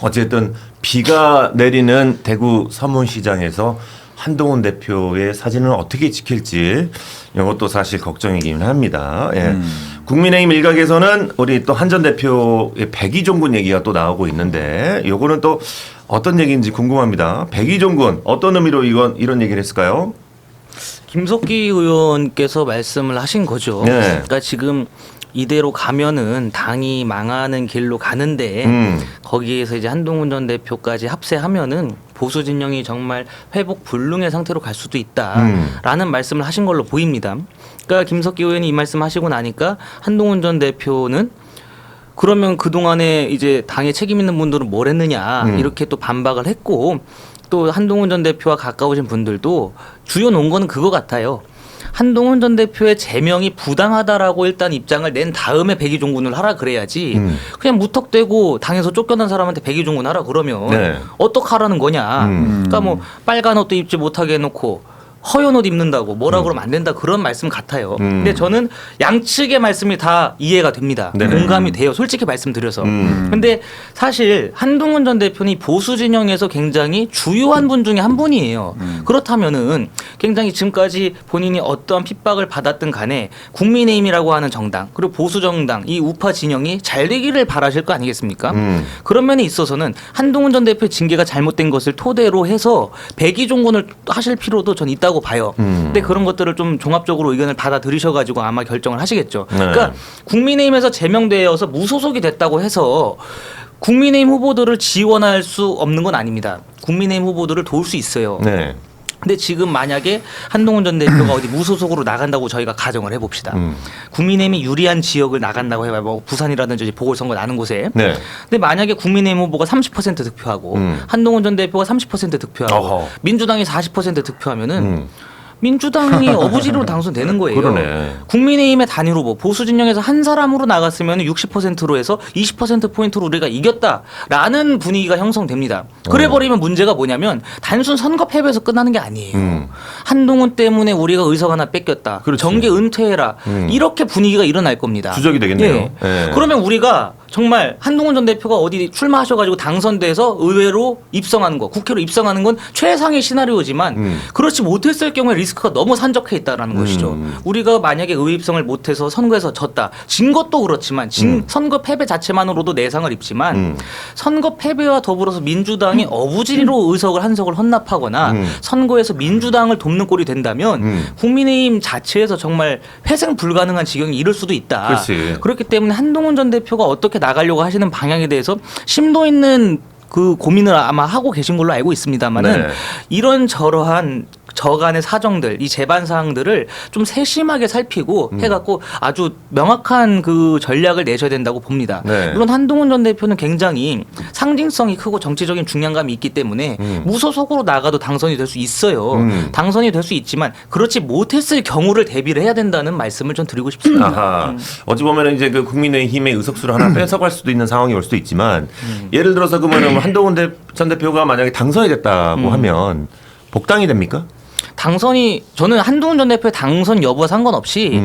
어쨌든 비가 내리는 대구 서문시장에서 한동훈 대표의 사진을 어떻게 지킬지 이것도 사실 걱정이긴 합니다. 국민의힘 일각에서는 우리 또 한 전 대표의 백의종군 얘기가 또 나오고 있는데 요거는 또 어떤 얘기인지 궁금합니다. 백의종군 어떤 의미로 이런 얘기를 했을까요?
김석기 의원께서 말씀을 하신 거죠.
네.
그러니까 지금 이대로 가면은 당이 망하는 길로 가는데 거기에서 이제 한동훈 전 대표까지 합세하면은 보수 진영이 정말 회복 불능의 상태로 갈 수도 있다라는 말씀을 하신 걸로 보입니다. 그러니까 김석기 의원이 이 말씀하시고 나니까 한동훈 전 대표는 그러면 그 동안에 이제 당에 책임 있는 분들은 뭘 했느냐 이렇게 또 반박을 했고 또 한동훈 전 대표와 가까우신 분들도 주요 논 거는 그거 같아요. 한동훈 전 대표의 제명이 부당하다라고 일단 입장을 낸 다음에 백의종군을 하라 그래야지 그냥 무턱대고 당에서 쫓겨난 사람한테 백의종군 하라 그러면 어떡하라는 거냐. 그러니까 뭐 빨간 옷도 입지 못하게 해놓고 허연 옷 입는다고 뭐라 그러면 안 된다 그런 말씀 같아요. 근데 저는 양측의 말씀이 다 이해가 됩니다. 공감이 돼요. 솔직히 말씀드려서. 근데 사실 한동훈 전 대표는 보수 진영에서 굉장히 주요한 분 중에 한 분이에요. 그렇다면은 굉장히 지금까지 본인이 어떠한 핍박을 받았든 간에 국민의힘이라고 하는 정당 그리고 보수 정당 이 우파 진영이 잘 되기를 바라실 거 아니겠습니까? 그런 면에 있어서는 한동훈 전 대표의 징계가 잘못된 것을 토대로 해서 백의종군을 하실 필요도 전 있다고 봐요. 근데 그런 것들을 좀 종합적으로 의견을 받아들이셔가지고 아마 결정을 하시겠죠. 그러니까 국민의힘에서 제명되어서 무소속이 됐다고 해서 국민의힘 후보들을 지원할 수 없는 건 아닙니다. 국민의힘 후보들을 도울 수 있어요.
네.
근데 지금 만약에 한동훈 전 대표가 어디 무소속으로 나간다고 저희가 가정을 해봅시다. 국민의힘이 유리한 지역을 나간다고 해봐요. 뭐 부산이라든지 보궐선거 나는 곳에.
네.
근데 만약에 국민의힘 후보가 30% 득표하고 한동훈 전 대표가 30% 득표하고
어허.
민주당이 40% 득표하면은 민주당이 어부지리로 당선되는 거예요.
그러네.
국민의힘의 단일 후보 보수 진영에서 한 사람으로 나갔으면 60%로 해서 20%포인트로 우리가 이겼다라는 분위기가 형성됩니다. 그래 버리면 문제가 뭐냐면 단순 선거 패배에서 끝나는 게 아니에요. 한동훈 때문에 우리가 의석 하나 뺏겼다.
그렇지.
정계 은퇴해라. 이렇게 분위기가 일어날 겁니다.
주적이 되겠네요.
예.
예.
그러면 우리가 정말 한동훈 전 대표가 어디 출마하셔가지고 당선돼서 의회로 입성하는 거, 국회로 입성하는 건 최상의 시나리오지만 그렇지 못했을 경우에 리스크가 너무 산적해 있다라는 것이죠. 우리가 만약에 의회 입성을 못해서 선거에서 졌다. 진 것도 그렇지만 선거 패배 자체만으로도 내상을 입지만 선거 패배와 더불어서 민주당이 어부지리로 의석을 한 석을 헌납하거나 선거에서 민주당을 돕는 꼴이 된다면 국민의힘 자체에서 정말 회생 불가능한 지경이 이를 수도 있다.
그렇지.
그렇기 때문에 한동훈 전 대표가 어떻게 나가려고 하시는 방향에 대해서 심도 있는 그 고민을 아마 하고 계신 걸로 알고 있습니다만은
네.
이런 저러한 저간의 사정들, 이 재반 사항들을 좀 세심하게 살피고 해갖고 아주 명확한 그 전략을 내셔야 된다고 봅니다.
네.
물론 한동훈 전 대표는 굉장히 상징성이 크고 정치적인 중량감이 있기 때문에 무소속으로 나가도 당선이 될 수 있어요. 당선이 될 수 있지만 그렇지 못했을 경우를 대비를 해야 된다는 말씀을 좀 드리고 싶습니다.
아하. 어찌 보면 이제 그 국민의힘의 의석수를 하나 뺏어갈 수도 있는 상황이 올 수도 있지만 예를 들어서 그러면 한동훈 전 대표가 만약에 당선이 됐다고 하면 복당이 됩니까?
당선이 저는 한동훈 전 대표의 당선 여부와 상관없이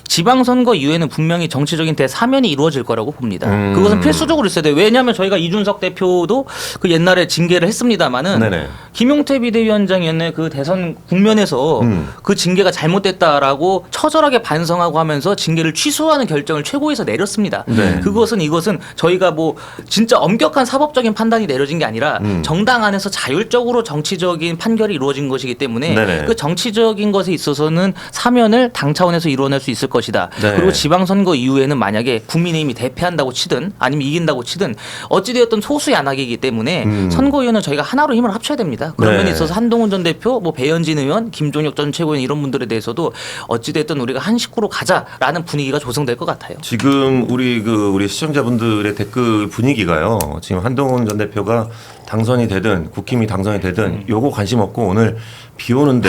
지방선거 이후에는 분명히 정치적인 대사면이 이루어질 거라고 봅니다. 그것은 필수적으로 있어야 돼요. 왜냐하면 저희가 이준석 대표도 그 옛날에 징계를 했습니다마는
네네.
김용태 비대위원장이 옛날 그 대선 국면에서 그 징계가 잘못됐다라고 처절하게 반성하고 하면서 징계를 취소하는 결정을 최고에서 내렸습니다.
네.
이것은 저희가 뭐 진짜 엄격한 사법적인 판단이 내려진 게 아니라 정당 안에서 자율적으로 정치적인 판결이 이루어진 것이기 때문에
네네.
그 정치적인 것에 있어서는 사면을 당 차원에서 이루어낼 수 있을 것이다.
네.
그리고 지방선거 이후에는 만약에 국민의힘이 대패한다고 치든 아니면 이긴다고 치든 어찌되었든 소수 양악이기 때문에 선거위원은 저희가 하나로 힘을 합쳐야 됩니다. 그런
네.
면에 있어서 한동훈 전 대표, 뭐 배현진 의원, 김종혁 전 최고위원 이런 분들에 대해서도 어찌되었든 우리가 한 식구로 가자라는 분위기가 조성될 것 같아요.
지금 우리 시청자분들의 댓글 분위기가요. 지금 한동훈 전 대표가 당선이 되든 국힘이 당선이 되든 요거 관심 없고 오늘 비 오는데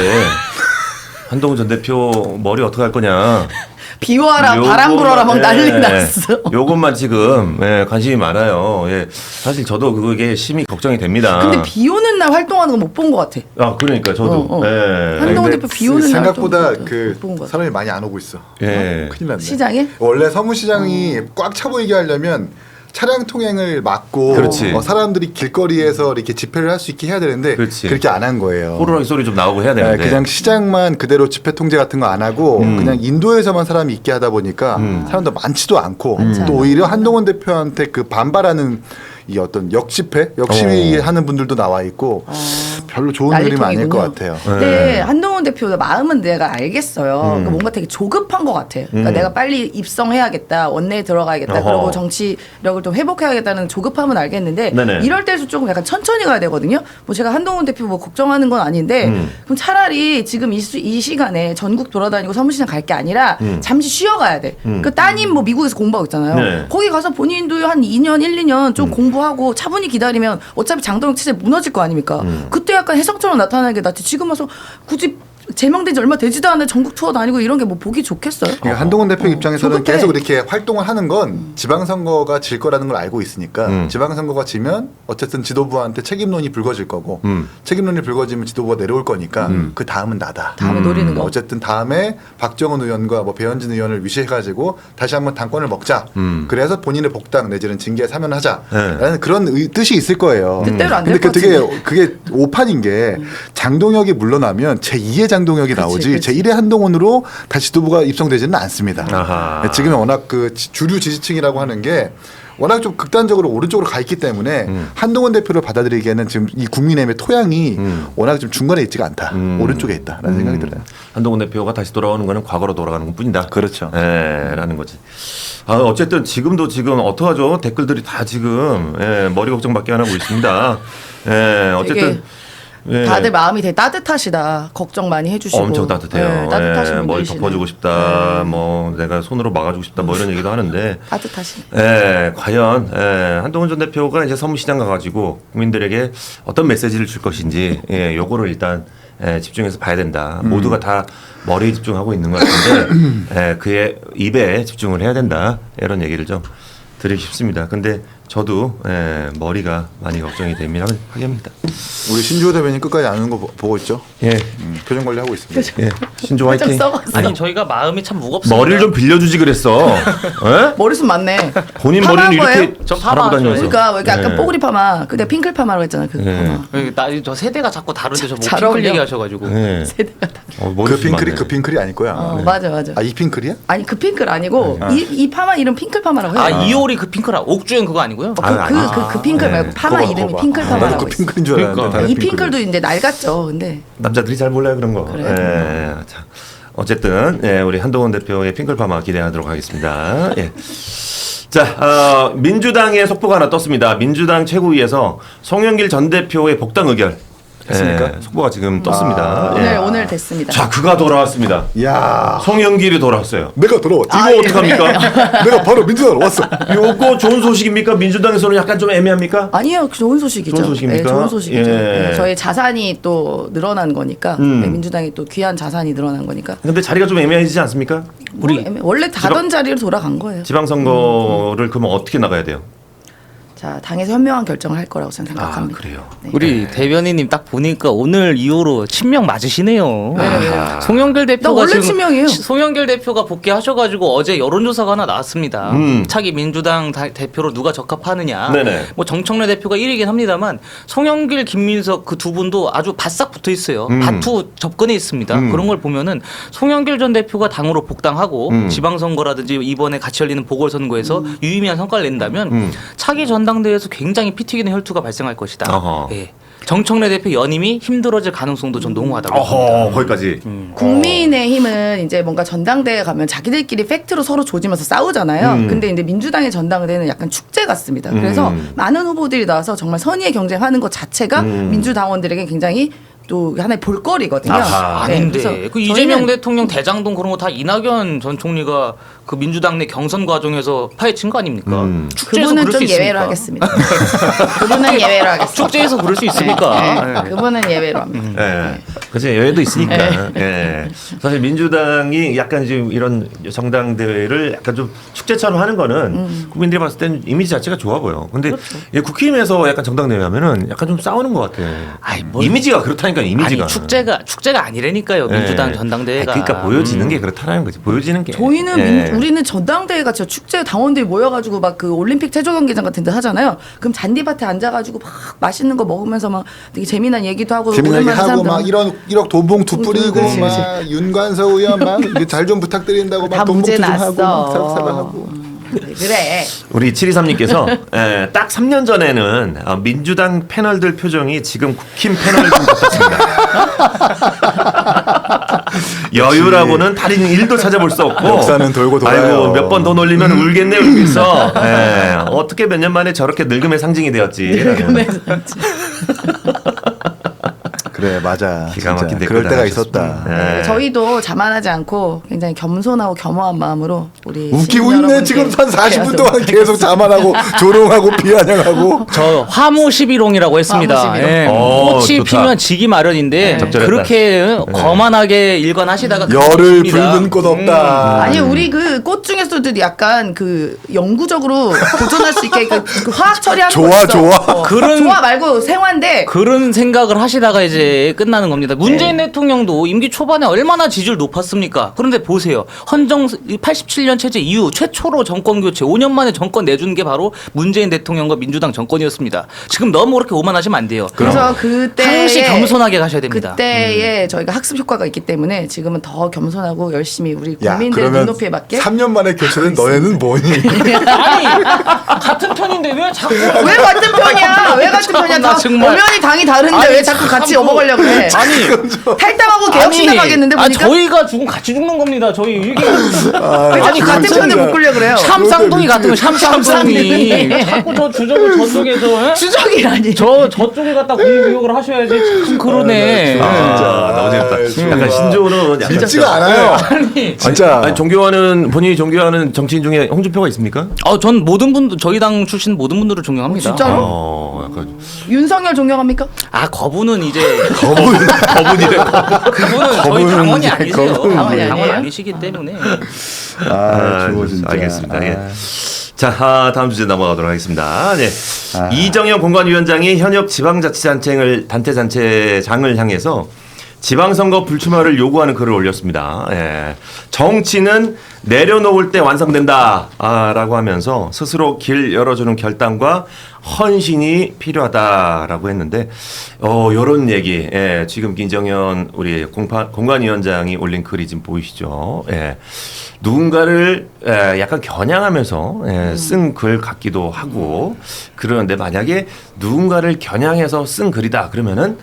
한동훈 전 대표 머리 어떻게 할 거냐.
비와라 바람 불어라 막 난리
예,
났어.
요것만 지금 관심이 많아요. 예. 사실 저도 그게 심히 걱정이 됩니다.
근데 비 오는 날 활동하는 건 못 본 것 같아.
아 그러니까 저도. 예.
한동훈
근데
대표 비 오는 날
생각보다
활동
그
못본것 같아.
사람이 많이 안 오고 있어.
예.
큰일 났네.
시장에?
원래 서문시장이 꽉 차 보이게 하려면 차량 통행을 막고
그렇지.
사람들이 길거리에서 이렇게 집회를 할 수 있게 해야 되는데
그렇지.
그렇게 안 한 거예요.
호루라기 소리 좀 나오고 해야 되는데.
그냥 시장만 그대로 집회 통제 같은 거 안 하고 그냥 인도에서만 사람이 있게 하다 보니까 사람도 많지도 않고
많지
또
않아.
오히려 한동훈 대표한테 그 반발하는 이 어떤 역집회, 역시위 하는 분들도 나와 있고 별로 좋은 그림 아닐 것
난리통이군요.
같아요.
네, 한동훈 대표 마음은 내가 알겠어요. 그러니까 뭔가 되게 조급한 것 같아. 그러니까 내가 빨리 입성해야겠다, 원내에 들어가야겠다,
어허.
그리고 정치력을 좀 회복해야겠다는 조급함은 알겠는데
네네.
이럴 때일수록 조금 약간 천천히 가야 되거든요. 뭐 제가 한동훈 대표 뭐 걱정하는 건 아닌데 그럼 차라리 지금 이 시간에 전국 돌아다니고 사무실장 갈 게 아니라 잠시 쉬어가야 돼. 그 따님 뭐 미국에서 공부하고 있잖아요.
네.
거기 가서 본인도 한 2년, 1, 2년 좀 공부하고 차분히 기다리면 어차피 장동혁 체제 무너질 거 아닙니까? 그때 약간 혜성처럼 나타나는 게 낫지. 지금 와서 굳이 제명된 지 얼마 되지도 않은 전국 투어 다니고 이런 게 뭐 보기 좋겠어요?
그러니까 한동훈 대표 입장에서는
조급해.
계속 이렇게 활동을 하는 건 지방선거가 질 거라는 걸 알고 있으니까 지방선거가 지면 어쨌든 지도부한테 책임론이 불거질 거고 책임론이 불거지면 지도부가 내려올 거니까 그 다음은 나다.
다음에 노리는 거.
어쨌든 다음에 박정은 의원과 뭐 배현진 의원을 위시해가지고 다시 한번 당권을 먹자. 그래서 본인의 복당 내지는 징계 사면하자라는 그런 뜻이 있을 거예요.
뜻대로 안
근데
될 것 같은데.
그게 오판인 게 장동혁이 물러나면 제2의 장동혁이 나오지
그치.
제1의 한동훈으로 다시 지도부가 입성되지는 않습니다.
아하.
지금 워낙 그 주류 지지층이라고 하는 게 워낙 좀 극단적으로 오른쪽으로 가 있기 때문에 한동훈 대표를 받아들이기에는 지금 이 국민의힘의 토양이 워낙 좀 중간에 있지가 않다. 오른쪽에 있다라는 생각이 들어요.
한동훈 대표가 다시 돌아오는 거는 과거로 돌아가는 것뿐이다.
그렇죠.
라는 거지. 어쨌든 지금 어떡하죠? 댓글들이 다 지금 머리 걱정밖에 안 하고 있습니다. 어쨌든
다들 마음이 되게 따뜻하시다. 걱정 많이 해주시고.
엄청 따뜻해요.
따뜻하신 분들이시네.
머리 덮어주고 싶다. 뭐 내가 손으로 막아주고 싶다. 뭐 이런 얘기도 하는데.
따뜻하시네.
과연 한동훈 전 대표가 이제 서울시장 가가지고 국민들에게 어떤 메시지를 줄 것인지 요거를 일단 집중해서 봐야 된다. 모두가 다 머리에 집중하고 있는 것 같은데 그의 입에 집중을 해야 된다. 이런 얘기를 좀 드리고 싶습니다. 근데 저도 머리가 많이 걱정이 됩니다. 하겠습니다.
우리 신주호 대변인 끝까지 안 오는 거 보고 있죠?
예.
표정 관리 하고 있습니다.
예. 신조 화이팅.
아니 저희가 마음이 참 무겁습니다.
머리를 좀 빌려주지 그랬어. 예?
머리숱 많네.
본인
파마한
머리를
거예요?
이렇게
전
잘하고
파마하죠.
다녀서.
그러니까 왜 이렇게 약간
예.
뽀글이 파마. 근데 핑클 파마라고 했잖아요. 그
예.
파마.
저 세대가 자꾸 다른데 저뭐
잘
핑클
어울려.
얘기하셔가지고.
예.
세대가 다.
머리숱이 많네.
그 핑클이 아닐 거야.
맞아.
아, 이 핑클이야?
아니 그 핑클 아니고 이 파마 이름 핑클 파마라고 해요.
아 이효리 그 핑클아 옥주현 그거 아니고요?
그 핑클 말고 파마
거봐,
이름이
거봐.
핑클
나도
파마라고
그
있어.
핑클인 줄 알았는데
그러니까.
다른
이
핑클이.
핑클도 이제 낡았죠. 근데
남자들이 잘 몰라요 그런 거.
그래.
자, 어쨌든 우리 한동훈 대표의 핑클 파마 기대하도록 하겠습니다. 예. 자, 민주당의 속보가 하나 떴습니다. 민주당 최고위에서 송영길 전 대표의 복당 의결.
됐습니까?
속보가 지금 떴습니다. 예.
오늘 됐습니다.
자, 그가 돌아왔습니다.
야,
송영길이 돌아왔어요.
내가 돌아왔지.
이거 어떡합니까?
내가 바로 민주당으로 왔어.
요거 좋은 소식입니까? 민주당에서는 약간 좀 애매합니까?
아니요, 좋은 소식이죠.
좋은 소식입니까?
네, 좋은 소식이죠.
예.
네, 저희 자산이 또 늘어난 거니까 네, 민주당이 또 귀한 자산이 늘어난 거니까.
근데 자리가 좀 애매해지지 않습니까?
원래 가던 자리로 돌아간 거예요.
지방선거를 그러면 어떻게 나가야 돼요?
자, 당에서 현명한 결정을 할 거라고 저는 생각합니다.
그래요.
네.
우리 대변인님 딱 보니까 오늘 이후로 친명 맞으시네요. 송영길 대표가
원래
지금
친명이에요.
송영길 대표가 복귀하셔가지고 어제 여론조사가 하나 나왔습니다. 차기 민주당 대표로 누가 적합하느냐.
네네.
뭐 정청래 대표가 1위긴 합니다만 송영길, 김민석 그 두 분도 아주 바싹 붙어 있어요. 바투 접근해 있습니다. 그런 걸 보면은 송영길 전 대표가 당으로 복당하고 지방선거라든지 이번에 같이 열리는 보궐선거에서 유의미한 성과를 낸다면 차기 전당대회에서 굉장히 피 튀기는 혈투가 발생할 것이다.
어허.
예. 정청래 대표 연임이 힘들어질 가능성도 전 농후하다고 봅니다.
거기까지.
국민의힘은 이제 뭔가 전당대회 가면 자기들끼리 팩트로 서로 조지면서 싸우잖아요. 근데 이제 민주당의 전당대회는 약간 축제 같습니다. 그래서 많은 후보들이 나와서 정말 선의의 경쟁하는 것 자체가 민주당원들에게 굉장히 또 하나의 볼거리거든요.
아하.
네,
아닌데
그래서
그 이재명
저희는
대통령 대장동 그런 거 다 이낙연 전 총리가 그 민주당 내 경선 과정에서 파헤친 거 아닙니까? 축제에서
그분은
그럴
좀
수 있습니까?
예외로 하겠습니다. 그분은 예외로 하겠습니다.
축제에서 그럴 수 있습니까?
네, 그분은 예외로 합니다.
예. 그렇지 여유도 있으니까. 예. 사실 민주당이 약간 지금 이런 정당대회를 약간 좀 축제처럼 하는 거는 국민들이 봤을 때는 이미지 자체가 좋아 보여. 근데 예, 국힘에서 약간 정당대회 하면은 약간 좀 싸우는 것 같아.
아이, 뭘-
이미지가 그렇다니까 이미지가.
아니 축제가 아니라니까요.
예.
민주당 전당대회가.
아니, 그러니까 보여지는 게 그렇다는 거지. 보여지는 게.
저희는
예.
우리는 전당대회가 진짜 축제 당원들이 모여가지고 막 그 올림픽 체조 경기장 같은 데 하잖아요. 그럼 잔디밭에 앉아가지고 막 맛있는 거 먹으면서 막 되게 재미난 얘기도 하고
재미나게
오랜만에
하고
사람들
막 1억 돈봉투 뿌리고
그렇지,
막 윤관서 의원 막 잘 좀 부탁드린다고
다
막 돈봉투
문제
좀 하고 막
났어.
사락사락하고.
그래.
우리 723님께서 딱 3년 전에는 민주당 패널들 표정이 지금 국힘 패널 좀 같았습니다. 여유라고는 다른 일도 찾아볼 수 없고
역사는 돌고 돌아요.
아이고 몇 번 더 놀리면 울겠네 울겠어. 어떻게 몇 년 만에 저렇게 늙음의 상징이 되었지.
그래 맞아.
기가 막힌
진짜.
댓글
그럴 때가
달아주셨습니다.
있었다.
네.
저희도 자만하지 않고 굉장히 겸손하고 겸허한 마음으로 우리
웃기고
시민
있네 지금 한
여러분께
40분 동안 계속 자만하고 조롱하고 비아냥하고.
저 화무 11홍이라고 했습니다.
화무 11홍.
예. 꽃이
좋다.
피면 지기 마련인데
적절했다.
그렇게 거만하게 일관하시다가
열을
그쳤습니다.
붉은 꽃 없다.
아니 우리 그 꽃 중에서도 약간 그 영구적으로 보존할 수 있게 그 화학 처리하는
좋아,
거 있어.
좋아.
그런-
좋아 말고 생화인데
그런 생각을 하시다가 이제 자체에 끝나는 겁니다. 문재인 대통령도 임기 초반에 얼마나 지지율 높았습니까? 그런데 보세요. 헌정 87년 체제 이후 최초로 정권 교체 5년 만에 정권 내준 게 바로 문재인 대통령과 민주당 정권이었습니다. 지금 너무 그렇게 오만하시면 안 돼요.
그래서 그때
항시 겸손하게 가셔야 됩니다.
그때에 저희가 학습 효과가 있기 때문에 지금은 더 겸손하고 열심히 우리
야,
국민들의
그러면
눈높이에 맞게
3년 만에 교체된 너희는 뭐니?
아니 같은 편인데 왜 자꾸
왜 같은 편이야? 왜 같은 편이야?
나
다
정말.
엄연히 당이 다른데
아니,
왜 자꾸 같이
참
넘어가려고 그래? 탈당하고 개혁신당 가겠는데 보니까
저희가 죽으면 같이 죽는 겁니다. 저희 이게
왜 자꾸 같은 편을 묶으려 그래요?
샴쌍둥이 같은 거 샴쌍둥이
샴쌍둥이.
자꾸 저 주적을 저쪽에서
추적이라니.
저쪽에 갖다 공격을 하셔야지. 참 그러네.
너무 재밌다. 약간 신조어는 약간
쉽지가 않아요.
아니
진짜.
아니, 존경하는 본인이 존경하는 정치인 중에 홍준표가 있습니까?
전 모든 분들 저희 당 출신 모든 분들을 존경합니다.
진짜로?
약간
윤석열 존경합니까?
그분은 이제
거분이래.
그분은 저희 당원이
이제
아니세요.
당원이
당원
아니에요?
아니시기 때문에.
주워 진짜.
알겠습니다. 예. 자, 다음 주제 넘어가도록 하겠습니다. 네. 이정현 공관위원장이 현역 단체장을 향해서 지방선거 불출마를 요구하는 글을 올렸습니다. 예. 정치는 내려놓을 때 완성된다 라고 하면서 스스로 길 열어주는 결단과 헌신이 필요하다라고 했는데 요런 얘기 지금 이정현 우리 공관위원장이 올린 글이 지금 보이시죠? 누군가를 약간 겨냥하면서 쓴 글 같기도 하고 그러는데 만약에 누군가를 겨냥해서 쓴 글이다 그러면은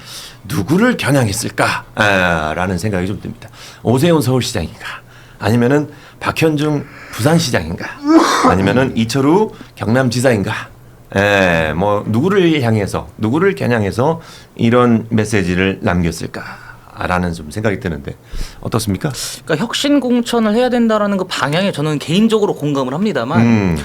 누구를 겨냥했을까? 라는 생각이 좀 듭니다. 오세훈 서울시장인가? 아니면은 박현중 부산시장인가? 아니면은 이철우 경남지사인가? 뭐 누구를 향해서 누구를 겨냥해서 이런 메시지를 남겼을까라는 좀 생각이 드는데 어떻습니까?
그러니까 혁신 공천을 해야 된다라는 그 방향에 저는 개인적으로 공감을 합니다만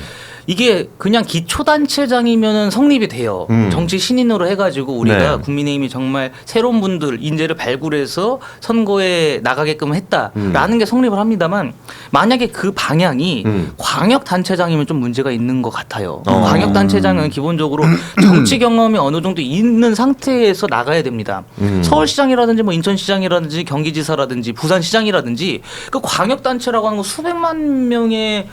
이게 그냥 기초단체장이면은 성립이 돼요. 정치 신인으로 해가지고 우리가
네.
국민의힘이 정말 새로운 분들 인재를 발굴해서 선거에 나가게끔 했다라는 게 성립을 합니다만 만약에 그 방향이 광역단체장이면 좀 문제가 있는 것 같아요. 광역단체장은 기본적으로 정치 경험이 어느 정도 있는 상태에서 나가야 됩니다. 서울시장이라든지 뭐 인천시장이라든지 경기지사라든지 부산시장이라든지 그 광역단체라고 하는 거 수백만 명의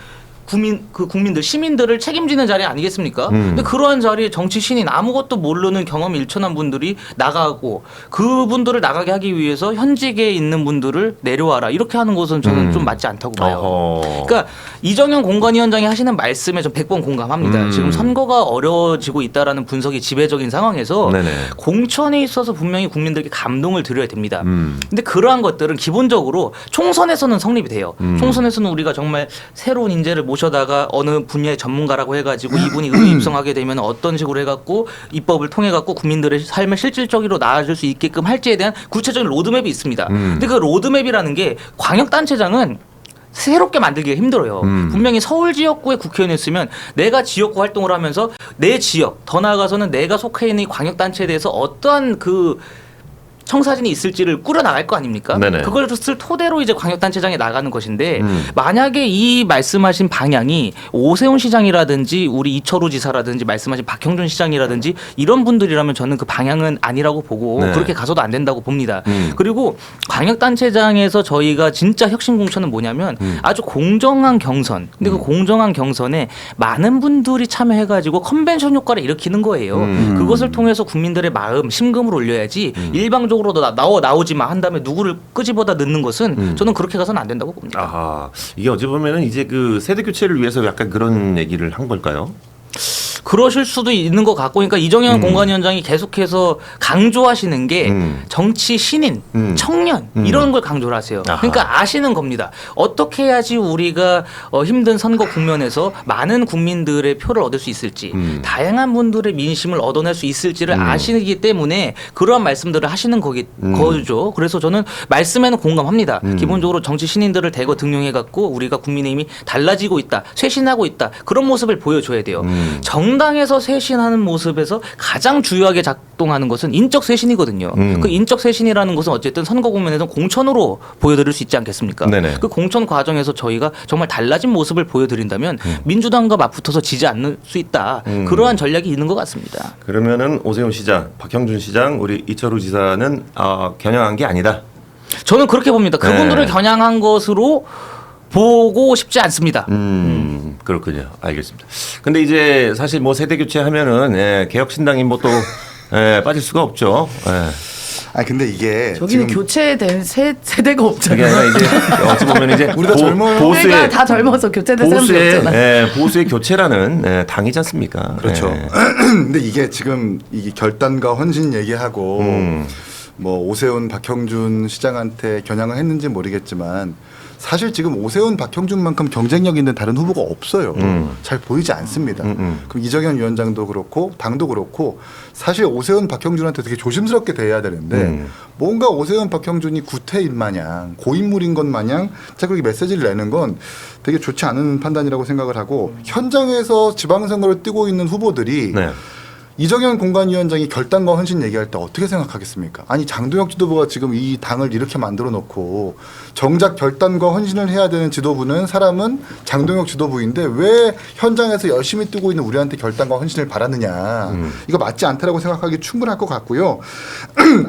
국민들 시민들을 책임지는 자리 아니겠습니까? 근데 그러한 자리에 정치 신인 아무것도 모르는 경험이 일천한 분들이 나가고 그분들을 나가게 하기 위해서 현직에 있는 분들을 내려와라 이렇게 하는 것은 저는 좀 맞지 않다고 봐요. 그러니까 이정현 공관위원장이 하시는 말씀에 전 100번 공감합니다. 지금 선거가 어려워지고 있다라는 분석이 지배적인 상황에서
네네.
공천에 있어서 분명히 국민들에게 감동을 드려야 됩니다. 근데 그러한 것들은 기본적으로 총선에서는 성립이 돼요. 총선에서는 우리가 정말 새로운 인재를 모셔다가 어느 분야의 전문가라고 해가지고 이분이 의회 입성하게 되면 어떤 식으로 해갖고 입법을 통해갖고 국민들의 삶을 실질적으로 나아질 수 있게끔 할지에 대한 구체적인 로드맵이 있습니다. 근데 그 로드맵이라는 게 광역단체장은 새롭게 만들기가 힘들어요. 분명히 서울 지역구에 국회의원이었으면 내가 지역구 활동을 하면서 내 지역, 더 나아가서는 내가 속해 있는 이 광역단체에 대해서 어떠한 그 청사진이 있을지를 꾸려나갈 거 아닙니까?
네네.
그것을 토대로 이제 광역단체장에 나가는 것인데 만약에 이 말씀하신 방향이 오세훈 시장이라든지 우리 이철우 지사라든지 말씀하신 박형준 시장이라든지 이런 분들이라면 저는 그 방향은 아니라고 보고
네.
그렇게 가서도 안 된다고 봅니다. 그리고 광역단체장에서 저희가 진짜 혁신 공천은 뭐냐면 아주 공정한 경선. 근데 그 공정한 경선에 많은 분들이 참여해가지고 컨벤션 효과를 일으키는 거예요. 그것을 통해서 국민들의 마음, 심금을 올려야지 일방적으로 나오지만 한 다음에 누구를 끄집어다 넣는 것은 저는 그렇게 가서는 안 된다고 봅니다.
아하, 이게 어찌 보면은 이제 그 세대 교체를 위해서 약간 그런 얘기를 한 걸까요?
그러실 수도 있는 것 같고, 그러니까 이정현 공관위원장이 계속해서 강조하시는 게 정치 신인, 청년 이런 걸 강조를 하세요.
아하.
그러니까 아시는 겁니다. 어떻게 해야지 우리가 힘든 선거 국면에서 많은 국민들의 표를 얻을 수 있을지, 다양한 분들의 민심을 얻어낼 수 있을지를 아시기 때문에 그러한 말씀들을 하시는 거죠. 그래서 저는 말씀에는 공감합니다. 기본적으로 정치 신인들을 대거 등용해 갖고 우리가 국민의힘이 달라지고 있다, 쇄신하고 있다 그런 모습을 보여줘야 돼요. 정당에서 쇄신하는 모습에서 가장 주요하게 작동하는 것은 인적 쇄신이거든요. 그 인적 쇄신이라는 것은 어쨌든 선거 국면에서 공천으로 보여드릴 수 있지 않겠습니까?
네네.
그 공천 과정에서 저희가 정말 달라진 모습을 보여드린다면 민주당과 맞붙어서 지지 않을 수 있다. 그러한 전략이 있는 것 같습니다.
그러면은 오세훈 시장, 박형준 시장, 우리 이철우 지사는 겨냥한 게 아니다.
저는 그렇게 봅니다. 그분들을
네.
겨냥한 것으로 보고 싶지 않습니다.
그렇군요. 알겠습니다. 근데 이제 사실 뭐 세대 교체하면은 개혁신당이 뭐 또 빠질 수가 없죠.
아 근데 이게
저기는
지금
교체된 세대가
그게
없잖아요.
아니라 이제 어찌 보면 이제
우리가 젊어요.
보수의
우리가 다 젊어서 교체된 사람들이 없잖아요.
보수의 교체라는 당이지 않습니까?
그렇죠.
예.
근데 이게 지금 이게 결단과 헌신 얘기하고 뭐 오세훈, 박형준 시장한테 겨냥을 했는지 모르겠지만 사실 지금 오세훈, 박형준만큼 경쟁력 있는 다른 후보가 없어요. 잘 보이지 않습니다. 그럼 이정현 위원장도 그렇고 당도 그렇고 사실 오세훈, 박형준한테 되게 조심스럽게 대해야 되는데 뭔가 오세훈, 박형준이 구태인 마냥 고인물인 것 마냥 자꾸 이렇게 메시지를 내는 건 되게 좋지 않은 판단이라고 생각을 하고 현장에서 지방선거를 뛰고 있는 후보들이
네.
이정현 공관위원장이 결단과 헌신 얘기할 때 어떻게 생각하겠습니까? 아니 장동혁 지도부가 지금 이 당을 이렇게 만들어 놓고 정작 결단과 헌신을 해야 되는 지도부는 사람은 장동혁 지도부인데 왜 현장에서 열심히 뛰고 있는 우리한테 결단과 헌신을 바라느냐. 이거 맞지 않다라고 생각하기 충분할 것 같고요.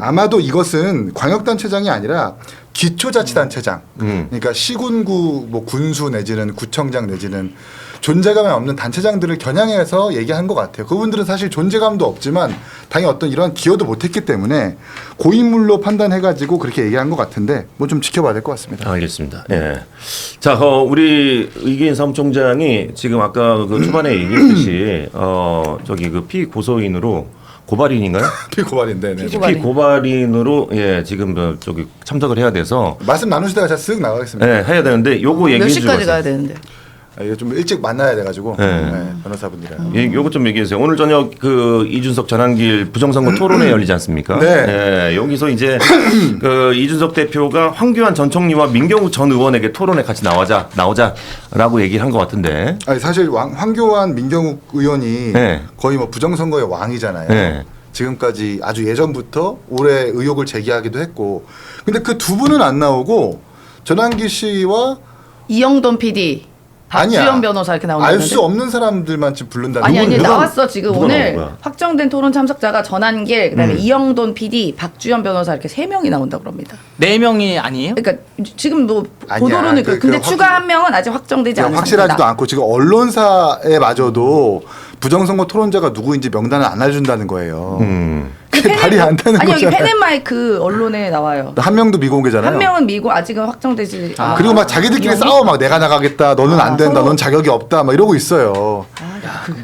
아마도 이것은 광역단체장이 아니라 기초자치단체장, 그러니까 시군구 뭐 군수 내지는 구청장 내지는 존재감이 없는 단체장들을 겨냥해서 얘기한 것 같아요. 그분들은 사실 존재감도 없지만 당이 어떤 이런 기여도 못했기 때문에 고인물로 판단해가지고 그렇게 얘기한 것 같은데 뭐 좀 지켜봐야 될 것 같습니다.
알겠습니다. 예. 자, 우리 이기인 사무총장이 지금 아까 그 초반에 얘기했듯이 저기 그 피고소인으로 고발인인가요?
피고발인데. 네.
피고발.
피고발인으로 저기 참석을 해야 돼서
말씀 나누시다가 제가 쓱 나가겠습니다.
해야 되는데 요거 얘기해
몇
주세요.
시까지 가야 되는데.
이거 좀 일찍 만나야 돼가지고 변호사분이랑.
요거 좀 얘기해 주세요. 오늘 저녁 그 이준석 전환길 부정선거 토론회 열리지 않습니까?
네.
여기서 이제 그 이준석 대표가 황교안 전 총리와 민경욱 전 의원에게 토론회 같이 나오자라고 얘기를 한 것 같은데.
아니 사실 황교안, 민경욱 의원이
네.
거의 뭐 부정선거의 왕이잖아요.
네.
지금까지 아주 예전부터 올해 의혹을 제기하기도 했고, 근데 그 두 분은 안 나오고 전환기 씨와
이영돈 PD, 박주현 변호사 이렇게 나오는데
알 수 없는 사람들만 지금 부른다는
아니
거예요.
나왔어 지금
누가 나온
오늘
거야?
확정된 토론 참석자가 전한길 그다음에 이영돈 PD, 박주현 변호사 이렇게 3명이 나온다고 합니다.
4명이 아니에요?
그러니까 지금 뭐
아니야.
보도로는
그
근데
확-
추가 한 명은 아직 확정되지 않습니다.
확실하지도 않고 지금 언론사에마저도 부정선거 토론자가 누구인지 명단을 안 알려준다는 거예요. 그게 말이 안 되는
아니 여기
거잖아요.
펜앤마이크 언론에 나와요.
한 명도 미공개잖아요.
한 명은 미고 아직은 확정되지 않아.
그리고 막 자기들끼리 싸워 막 내가 나가겠다, 너는 안 된다,
서로-
넌 자격이 없다, 막 이러고 있어요.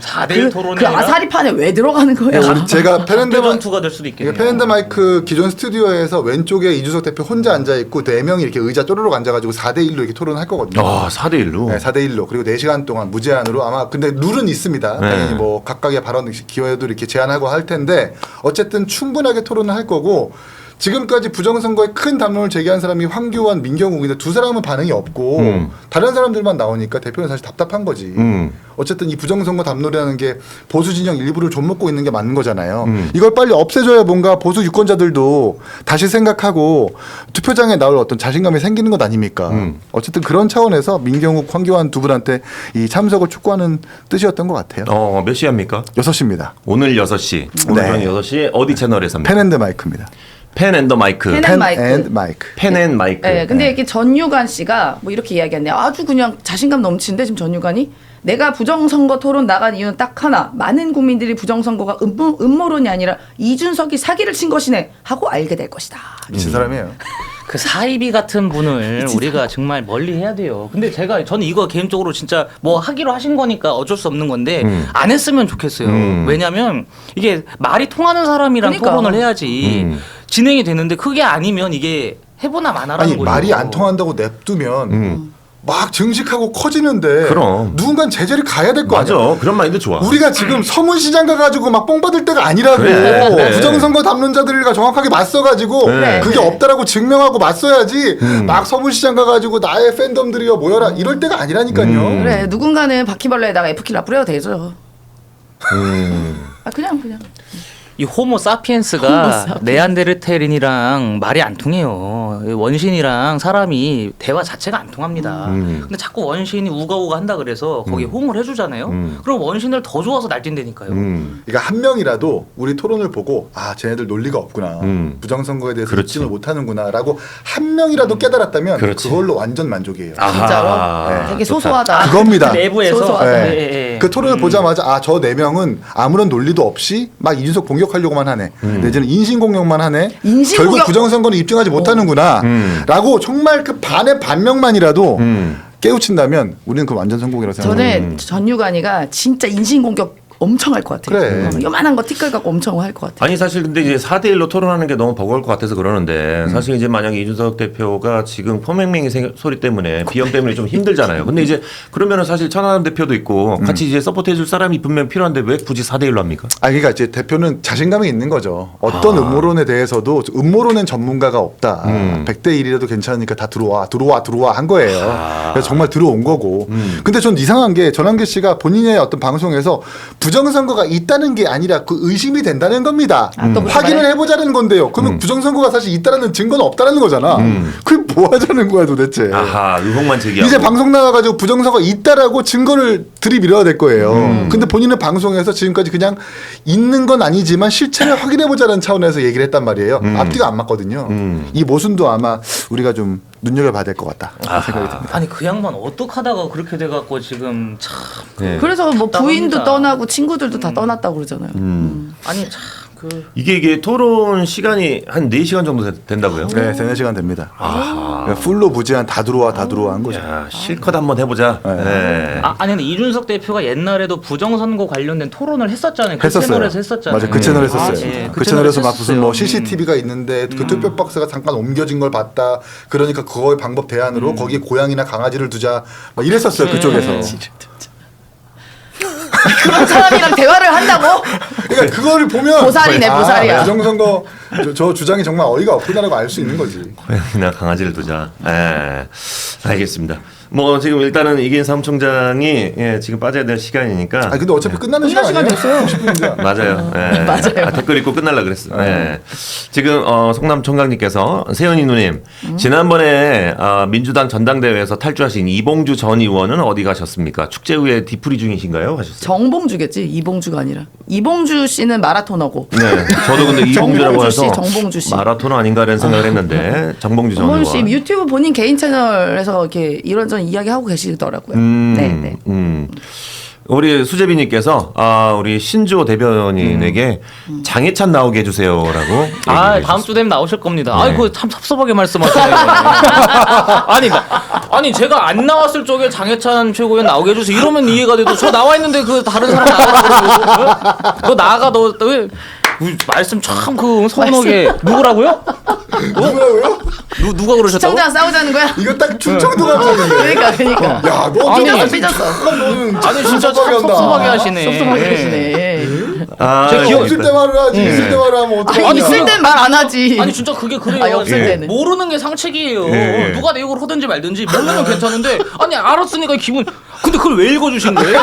4대1 토론이
그 아사리판에 왜 들어가는 거예요?
제가
전투가 될 수도 있겠네요.
펜앤더마이크 기존 스튜디오에서 왼쪽에 이준석 대표 혼자 앉아 있고 4명이 이렇게 의자 쪼르륵 앉아가지고 4대1로 이렇게 토론할 거거든요.
4대1로.
네, 4대1로 그리고 4시간 동안 무제한으로 아마 근데 룰은 있습니다.
네.
당연히 뭐 각각의 발언 기회도 이렇게 제한하고 할 텐데 어쨌든 충분하게 토론을 할 거고 지금까지 부정선거에 큰 담론을 제기한 사람이 황교안, 민경욱인데 두 사람은 반응이 없고 다른 사람들만 나오니까 대표는 사실 답답한 거지. 어쨌든 이 부정선거 담론이라는 게 보수 진영 일부를 좀먹고 있는 게 맞는 거잖아요. 이걸 빨리 없애줘야 뭔가 보수 유권자들도 다시 생각하고 투표장에 나올 어떤 자신감이 생기는 것 아닙니까? 어쨌든 그런 차원에서 민경욱, 황교안 두 분한테 이 참석을 촉구하는 뜻이었던 것 같아요.
몇 시에 합니까?
6시입니다.
오늘 6시. 오늘 저녁 6시 어디 채널에서 합니까?
펜앤더마이크입니다.
펜앤더마이크.
펜앤마이크.
펜앤마이크.
네, 근데 이렇게 전유관 씨가 뭐 이렇게 이야기했네요. 아주 그냥 자신감 넘치는데 지금 전유관이 내가 부정선거 토론 나간 이유는 딱 하나. 많은 국민들이 부정선거가 음모론이 아니라 이준석이 사기를 친 것이네 하고 알게 될 것이다.
미친 사람이에요.
그 사이비 같은 분을 우리가 정말 멀리 해야 돼요. 근데 저는 이거 개인적으로 진짜 뭐 하기로 하신 거니까 어쩔 수 없는 건데 안 했으면 좋겠어요. 왜냐면 이게 말이 통하는 사람이랑
그러니까.
토론을 해야지 진행이 되는데 그게 아니면 이게 해보나 마나라는
아니
거죠.
말이 안 통한다고 냅두면 막 증식하고 커지는데
그럼.
누군가 제재를 가야 될 거 아니야.
맞아. 그런 마인드 좋아.
우리가 지금 서문시장 가가지고 막 뽕 받을 때가 아니라고.
그래.
부정선거 담론자들과 정확하게 맞서가지고
그래.
그게 없다라고 증명하고 맞서야지. 막 서문시장 가가지고 나의 팬덤들이여 모여라 이럴 때가 아니라니까요.
그래 누군가는 바퀴벌레에다가 F킬라 뿌려도 되죠. 아 그냥.
이 호모 사피엔스가 네안데르탈인이랑 말이 안 통해요. 원신이랑 사람이 대화 자체가 안 통합니다. 근데 자꾸 원신이 우가우가 한다 그래서 거기에 호응을 해주잖아요. 그럼 원신을 더 좋아서 날뛴다니까요.
그러니까 한 명이라도 우리 토론을 보고 아 쟤네들 논리가 없구나. 부정선거에 대해서
그렇지.
입증을 못하는구나라고 한 명이라도 깨달았다면
그렇지.
그걸로 완전 만족이에요.
진짜로
아하.
되게
좋다.
소소하다.
그겁니다.
내부에서
소소하다.
네.
예.
그 토론을 보자마자 아 저 네 명은 아무런 논리도 없이 막 이준석 공격하려고만 하네. 내지는 인신공격만 하네.
인신공격?
결국 부정선거는 입증하지 못하는구나. 라고 정말 그 반의 반명만이라도 깨우친다면 우리는 그 완전 성공이라고 생각합니다.
전에 전유관이가 진짜 인신공격 엄청 할 것 같아요.
그래.
요만한 거 티끌 갖고 엄청 할 것 같아요.
아니 사실 근데 이제 4대 1로 토론하는 게 너무 버거울 것 같아서 그러는데 사실 이제 만약에 이준석 대표가 지금 포맹맹이 소리 때문에 비영 때문에 좀 힘들잖아요. 근데 이제 그러면은 사실 천하람 대표도 있고 같이 이제 서포트해줄 사람이 분명 필요한데 왜 굳이 4대 1로 합니까?
아 그러니까 이제 대표는 자신감이 있는 거죠. 어떤 음모론에 대해서도 음모론엔 전문가가 없다. 100대 1이라도 괜찮으니까 다 들어와 한 거예요. 그래서 정말 들어온 거고. 근데 전 이상한 게 전환기 씨가 본인의 어떤 방송에서 부정선거가 있다는 게 아니라 그 의심이 된다는 겁니다.
또 그렇게
확인을
말해?
해보자는 건데요. 그러면 부정선거가 사실 있다는 증거는 없다는 거잖아. 그게 뭐 하자는 거야 도대체.
아하 의혹만 제기하고.
이제 방송 나와가지고 부정선거 있다라고 증거를 들이밀어야 될 거예요. 근데 본인은 방송에서 지금까지 그냥 있는 건 아니지만 실체를 확인해보자는 차원에서 얘기를 했단 말이에요. 앞뒤가 안 맞거든요. 이 모순도 아마 우리가 좀 눈여겨봐야 될 것 같다 생각이 듭니다.
아니 그 양반 어떡하다가 그렇게 돼갖고 지금 참
네.
그래서 뭐 부인도
답답합니다.
떠나고 친구들도 다 떠났다고 그러잖아요.
아니 참 그
이게 토론 시간이 한 4시간 정도 된다고요?
네, 3-4시간 됩니다. 그러니까 풀로 무제한 다 들어와 한 거죠.
야, 실컷 한번 해보자. 네.
아니 근데 이준석 대표가 옛날에도 부정선거 관련된 토론을 했었잖아요. 그
했었어요.
채널에서 했었잖아요.
맞아요. 그 채널에서 했었어요.
예,
그 채널에서 막 무슨 뭐
했었어요.
CCTV가 있는데 그 투표 박스가 잠깐 옮겨진 걸 봤다. 그러니까 그거의 방법 대안으로 거기에 고양이나 강아지를 두자. 막 이랬었어요. 그쪽에서.
그런 사람이랑 대화를 한다고?
그러니까 그거를 보면
보살이네, 보살이야.
부정선거 저 주장이 정말 어이가 없구나라고 알 수 있는 거지.
고양이나 강아지를 두자. 예. 알겠습니다. 뭐 지금 일단은 이기인 사무총장이 지금 빠져야 될 시간이니까.
아 근데 어차피 끝나는 시간 아니에요?
됐어요.
10분인데.
맞아요. 예.
맞아요.
댓글 읽고 끝날라 그랬어. 예. 지금 성남 총각님께서 세연이 누님 지난번에 민주당 전당대회에서 탈주하신 이봉주 전 의원은 어디 가셨습니까? 축제 후에 뒤풀이 중이신가요? 하셨어요.
정봉주겠지 이봉주가 아니라 이봉주 씨는 마라토너고
네. 저도 근데 이봉주라고
정봉주 씨,
해서
정봉주 씨.
마라토너 아닌가라는 생각을 했는데 정봉주 전
정봉주 씨
의원.
유튜브 본인 개인 채널에서 이렇게 이런저런 이야기하고 계시더라고요. 네.
우리 수재비님께서 우리 신주호 대변인에게 장해찬 나오게 해주세요라고.
아
얘기를
다음 주 되면 나오실 겁니다.
네.
아이고 참 섭섭하게 말씀하시네요. 아니 제가 안 나왔을 쪽에 장해찬 최고위원 나오게 해주세요. 이러면 이해가 돼도 저 나와 있는데 그 다른 사람 나가라고 너 나가 너 왜 말씀 참 그 서운하게 누구라고요?
누구라고요?
누가 그러셨다고?
시청자랑 싸우자는 거야?
이거 딱 충청도 감성인데.
그러니까.
야, 너
아니,
어쩌다
삐졌어.
너는
아니 진짜 참 섭섭하게 하시네.
섭섭하게 하시네.
제가 기억-
없을 때 말을 하지. 있을 때 말을 하면 어떡하냐.
아니 있을 땐 말 안 하지.
아니 진짜 그게 그래요.
아니, 없을 때는.
모르는 게 상책이에요.
예.
누가 내 욕을 하든지 말든지 모르면 괜찮은데 아니 알았으니까 기분. 근데 그걸 왜 읽어주신 거예요?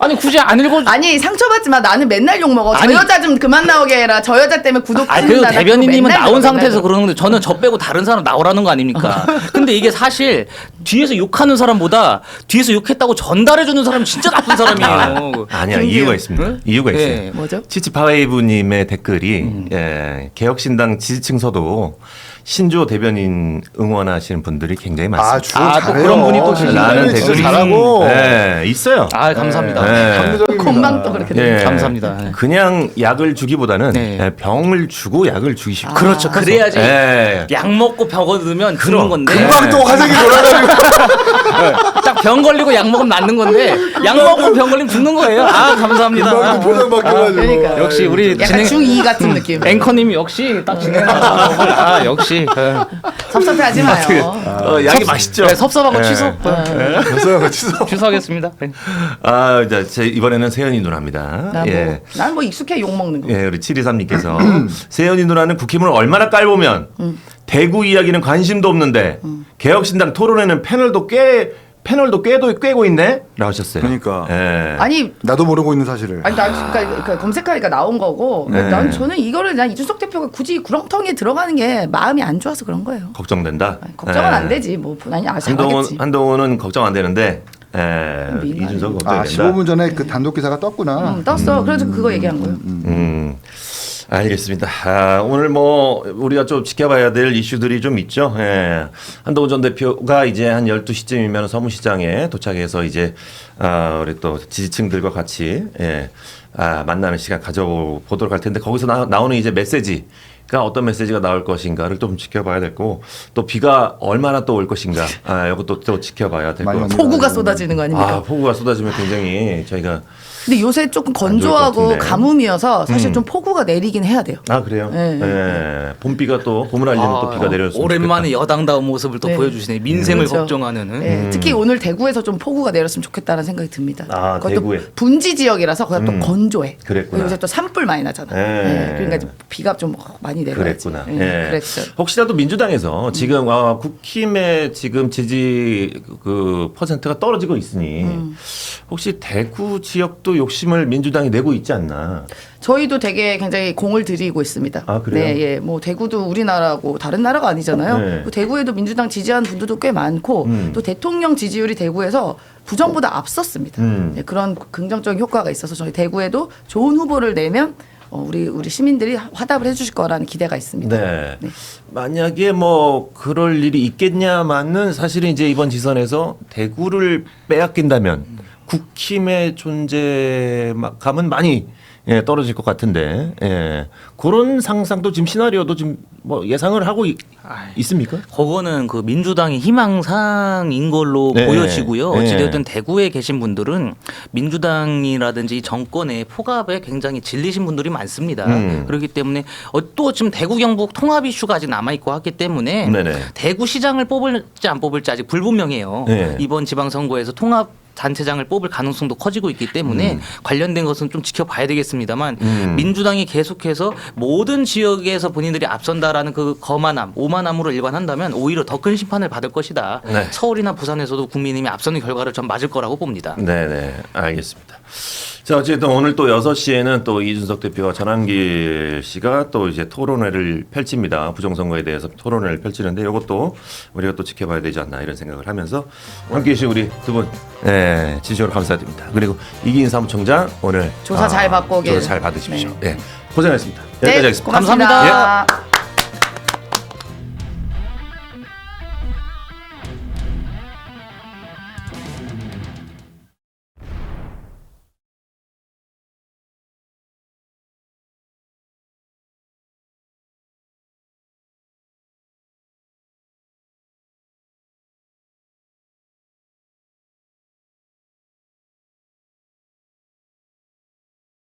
아니 굳이 안 읽어.
아니 상처받지 마. 나는 맨날 욕 먹어. 저
아니.
여자 좀 그만 나오게 해라. 저 여자 때문에 구독
아 그래도
끊는다. 나 그거
대변인님은
맨날
나온
들어,
상태에서
맨날
그러는 건데 저는 저 빼고 다른 사람 나오라는 거 아닙니까? 근데 이게 사실 뒤에서 욕하는 사람보다 뒤에서 욕했다고 전달해주는 사람이 진짜 나쁜 사람이에요.
아니야
김기현.
이유가 있습니다.
응?
이유가
예.
있어요.
뭐죠?
치치파웨이브님의 댓글이 개혁신당 지지층서도 신주호 대변인 응원하시는 분들이 굉장히
아,
많습니다.
주로
또
잘해요.
그런 분이 또
라는
진짜
댓글이
잘하고.
있어요.
아 감사합니다.
네.
합리적입니다.
건방 또 그렇게
예.
돼.
감사합니다. 네.
그냥 약을 주기보다는
네.
병을 주고 약을 주기 쉽고.
그렇죠. 그래야지
예.
약 먹고 병 얻으면 죽는 건데
금방 또 화색이 돌아가지고.
딱 병 걸리고 약 먹으면 낫는 건데 약 먹고 병 걸리면 죽는 거예요. 아 감사합니다.
금방 또 표정 바뀌어가지고.
그러니까.
역시 우리
약간
진행
중2 같은 느낌.
앵커님이 역시 딱 진행하고 역시
섭섭해하지 마요.
약이 맛있죠.
네, 섭섭하고 취소
됐어요. 취소.
취소하겠습니다. 네.
제 이번에는 세연이 누나입니다.
난 뭐 익숙해 욕 먹는 거.
예, 우리 723님께서 세연이 누나는 국힘을 얼마나 깔보면 대구 이야기는 관심도 없는데 개혁신당 토론회는 패널도 꽤 패널도 꿰고 있네? 라고 하셨어요.
그러니까.
예.
아니
나도 모르고 있는 사실을.
아니 나 그러니까 검색하니까 나온 거고
네.
난 저는 이거를 난 이준석 대표가 굳이 구렁텅이에 들어가는 게 마음이 안 좋아서 그런 거예요.
걱정된다.
아니, 걱정은
예.
안 되지 뭐 아니 잘하겠지.
한동훈은 걱정 안 되는데
민간인.
이준석 걱정이
아,
된다.
15분 전에 그 단독 기사가 떴구나.
떴어. 그래서 그거 얘기한 거예요.
알겠습니다. 오늘 뭐 우리가 좀 지켜봐야 될 이슈들이 좀 있죠. 예. 한동훈 전 대표가 이제 한 12시쯤이면 서문시장에 도착해서 이제 우리 또 지지층들과 같이 만나는 시간 가져보도록 할 텐데 거기서 나오는 이제 메시지가 어떤 메시지가 나올 것인가를 좀 지켜봐야 되고 또 비가 얼마나 또 올 것인가 이것도 또 지켜봐야 될 것
많이
같습니다.
폭우가 쏟아지는 거 아닙니까?
폭우가 쏟아지면 굉장히 저희가
근데 요새 조금
안 좋을 것
건조하고
같은데.
가뭄이어서 사실 좀 폭우가 내리긴 해야 돼요.
그래요?
네.
예. 봄비가 또 봄을 알리는 또 비가 내렸으면
오랜만에 여당다운 모습을 또
네.
보여주시네. 민생을
그렇죠.
걱정하는.
네, 특히 오늘 대구에서 좀 폭우가 내렸으면 좋겠다는 생각이 듭니다.
대구에.
또 분지 지역이라서 거기가 또 건조해.
그랬구나.
요새 또 산불 많이 나잖아.
예.
그러니까 좀 비가 좀 많이 내려야지.
그랬구나.
그랬어요.
혹시라도 민주당에서 지금 국힘의 지금 지지 그 퍼센트가 떨어지고 있으니 혹시 대구 지역도 욕심을 민주당이 내고 있지 않나?
저희도 되게 굉장히 공을 들이고 있습니다.
아, 그래요?
네, 예. 뭐 대구도 우리나라고 다른 나라가 아니잖아요.
네.
또 대구에도 민주당 지지하는 분들도 꽤 많고 또 대통령 지지율이 대구에서 부정보다 앞섰습니다. 네, 그런 긍정적인 효과가 있어서 저희 대구에도 좋은 후보를 내면 우리 시민들이 화답을 해주실 거라는 기대가 있습니다.
네. 만약에 뭐 그럴 일이 있겠냐마는 사실은 이제 이번 지선에서 대구를 빼앗긴다면 국힘의 존재감은 많이 떨어질 것 같은데 그런 상상도 지금 시나리오도 지금 뭐 예상을 하고 있습니까?
그거는 그 민주당의 희망사항인 걸로
네.
보여지고요.
네.
어찌되었든 대구에 계신 분들은 민주당이라든지 정권의 포갑에 굉장히 질리신 분들이 많습니다. 그렇기 때문에 또 지금 대구 경북 통합 이슈가 아직 남아있고 하기 때문에
네네.
대구시장을 뽑을지 안 뽑을지 아직 불분명해요.
네.
이번 지방선거에서 통합 단체장을 뽑을 가능성도 커지고 있기 때문에 관련된 것은 좀 지켜봐야 되겠습니다만 민주당이 계속해서 모든 지역에서 본인들이 앞선다라는 그 거만함, 오만함으로 일관한다면 오히려 더 큰 심판을 받을 것이다.
네.
서울이나 부산에서도 국민의힘이 앞서는 결과를 전 맞을 거라고 봅니다.
네네 알겠습니다. 자 어쨌든 오늘 또 6시에는 또 이준석 대표와 전한길 씨가 또 이제 토론회를 펼칩니다. 부정선거에 대해서 토론회를 펼치는데 이것도 우리가 또 지켜봐야 되지 않나 이런 생각을 하면서 함께 해주신 우리 두 분 진심으로 감사드립니다. 그리고 이기인 사무총장 오늘
조사 잘 받고 오길.
조사 잘 받으십시오. 고생하셨습니다.
네,
여기까지 하겠습니다.
고맙습니다.
감사합니다.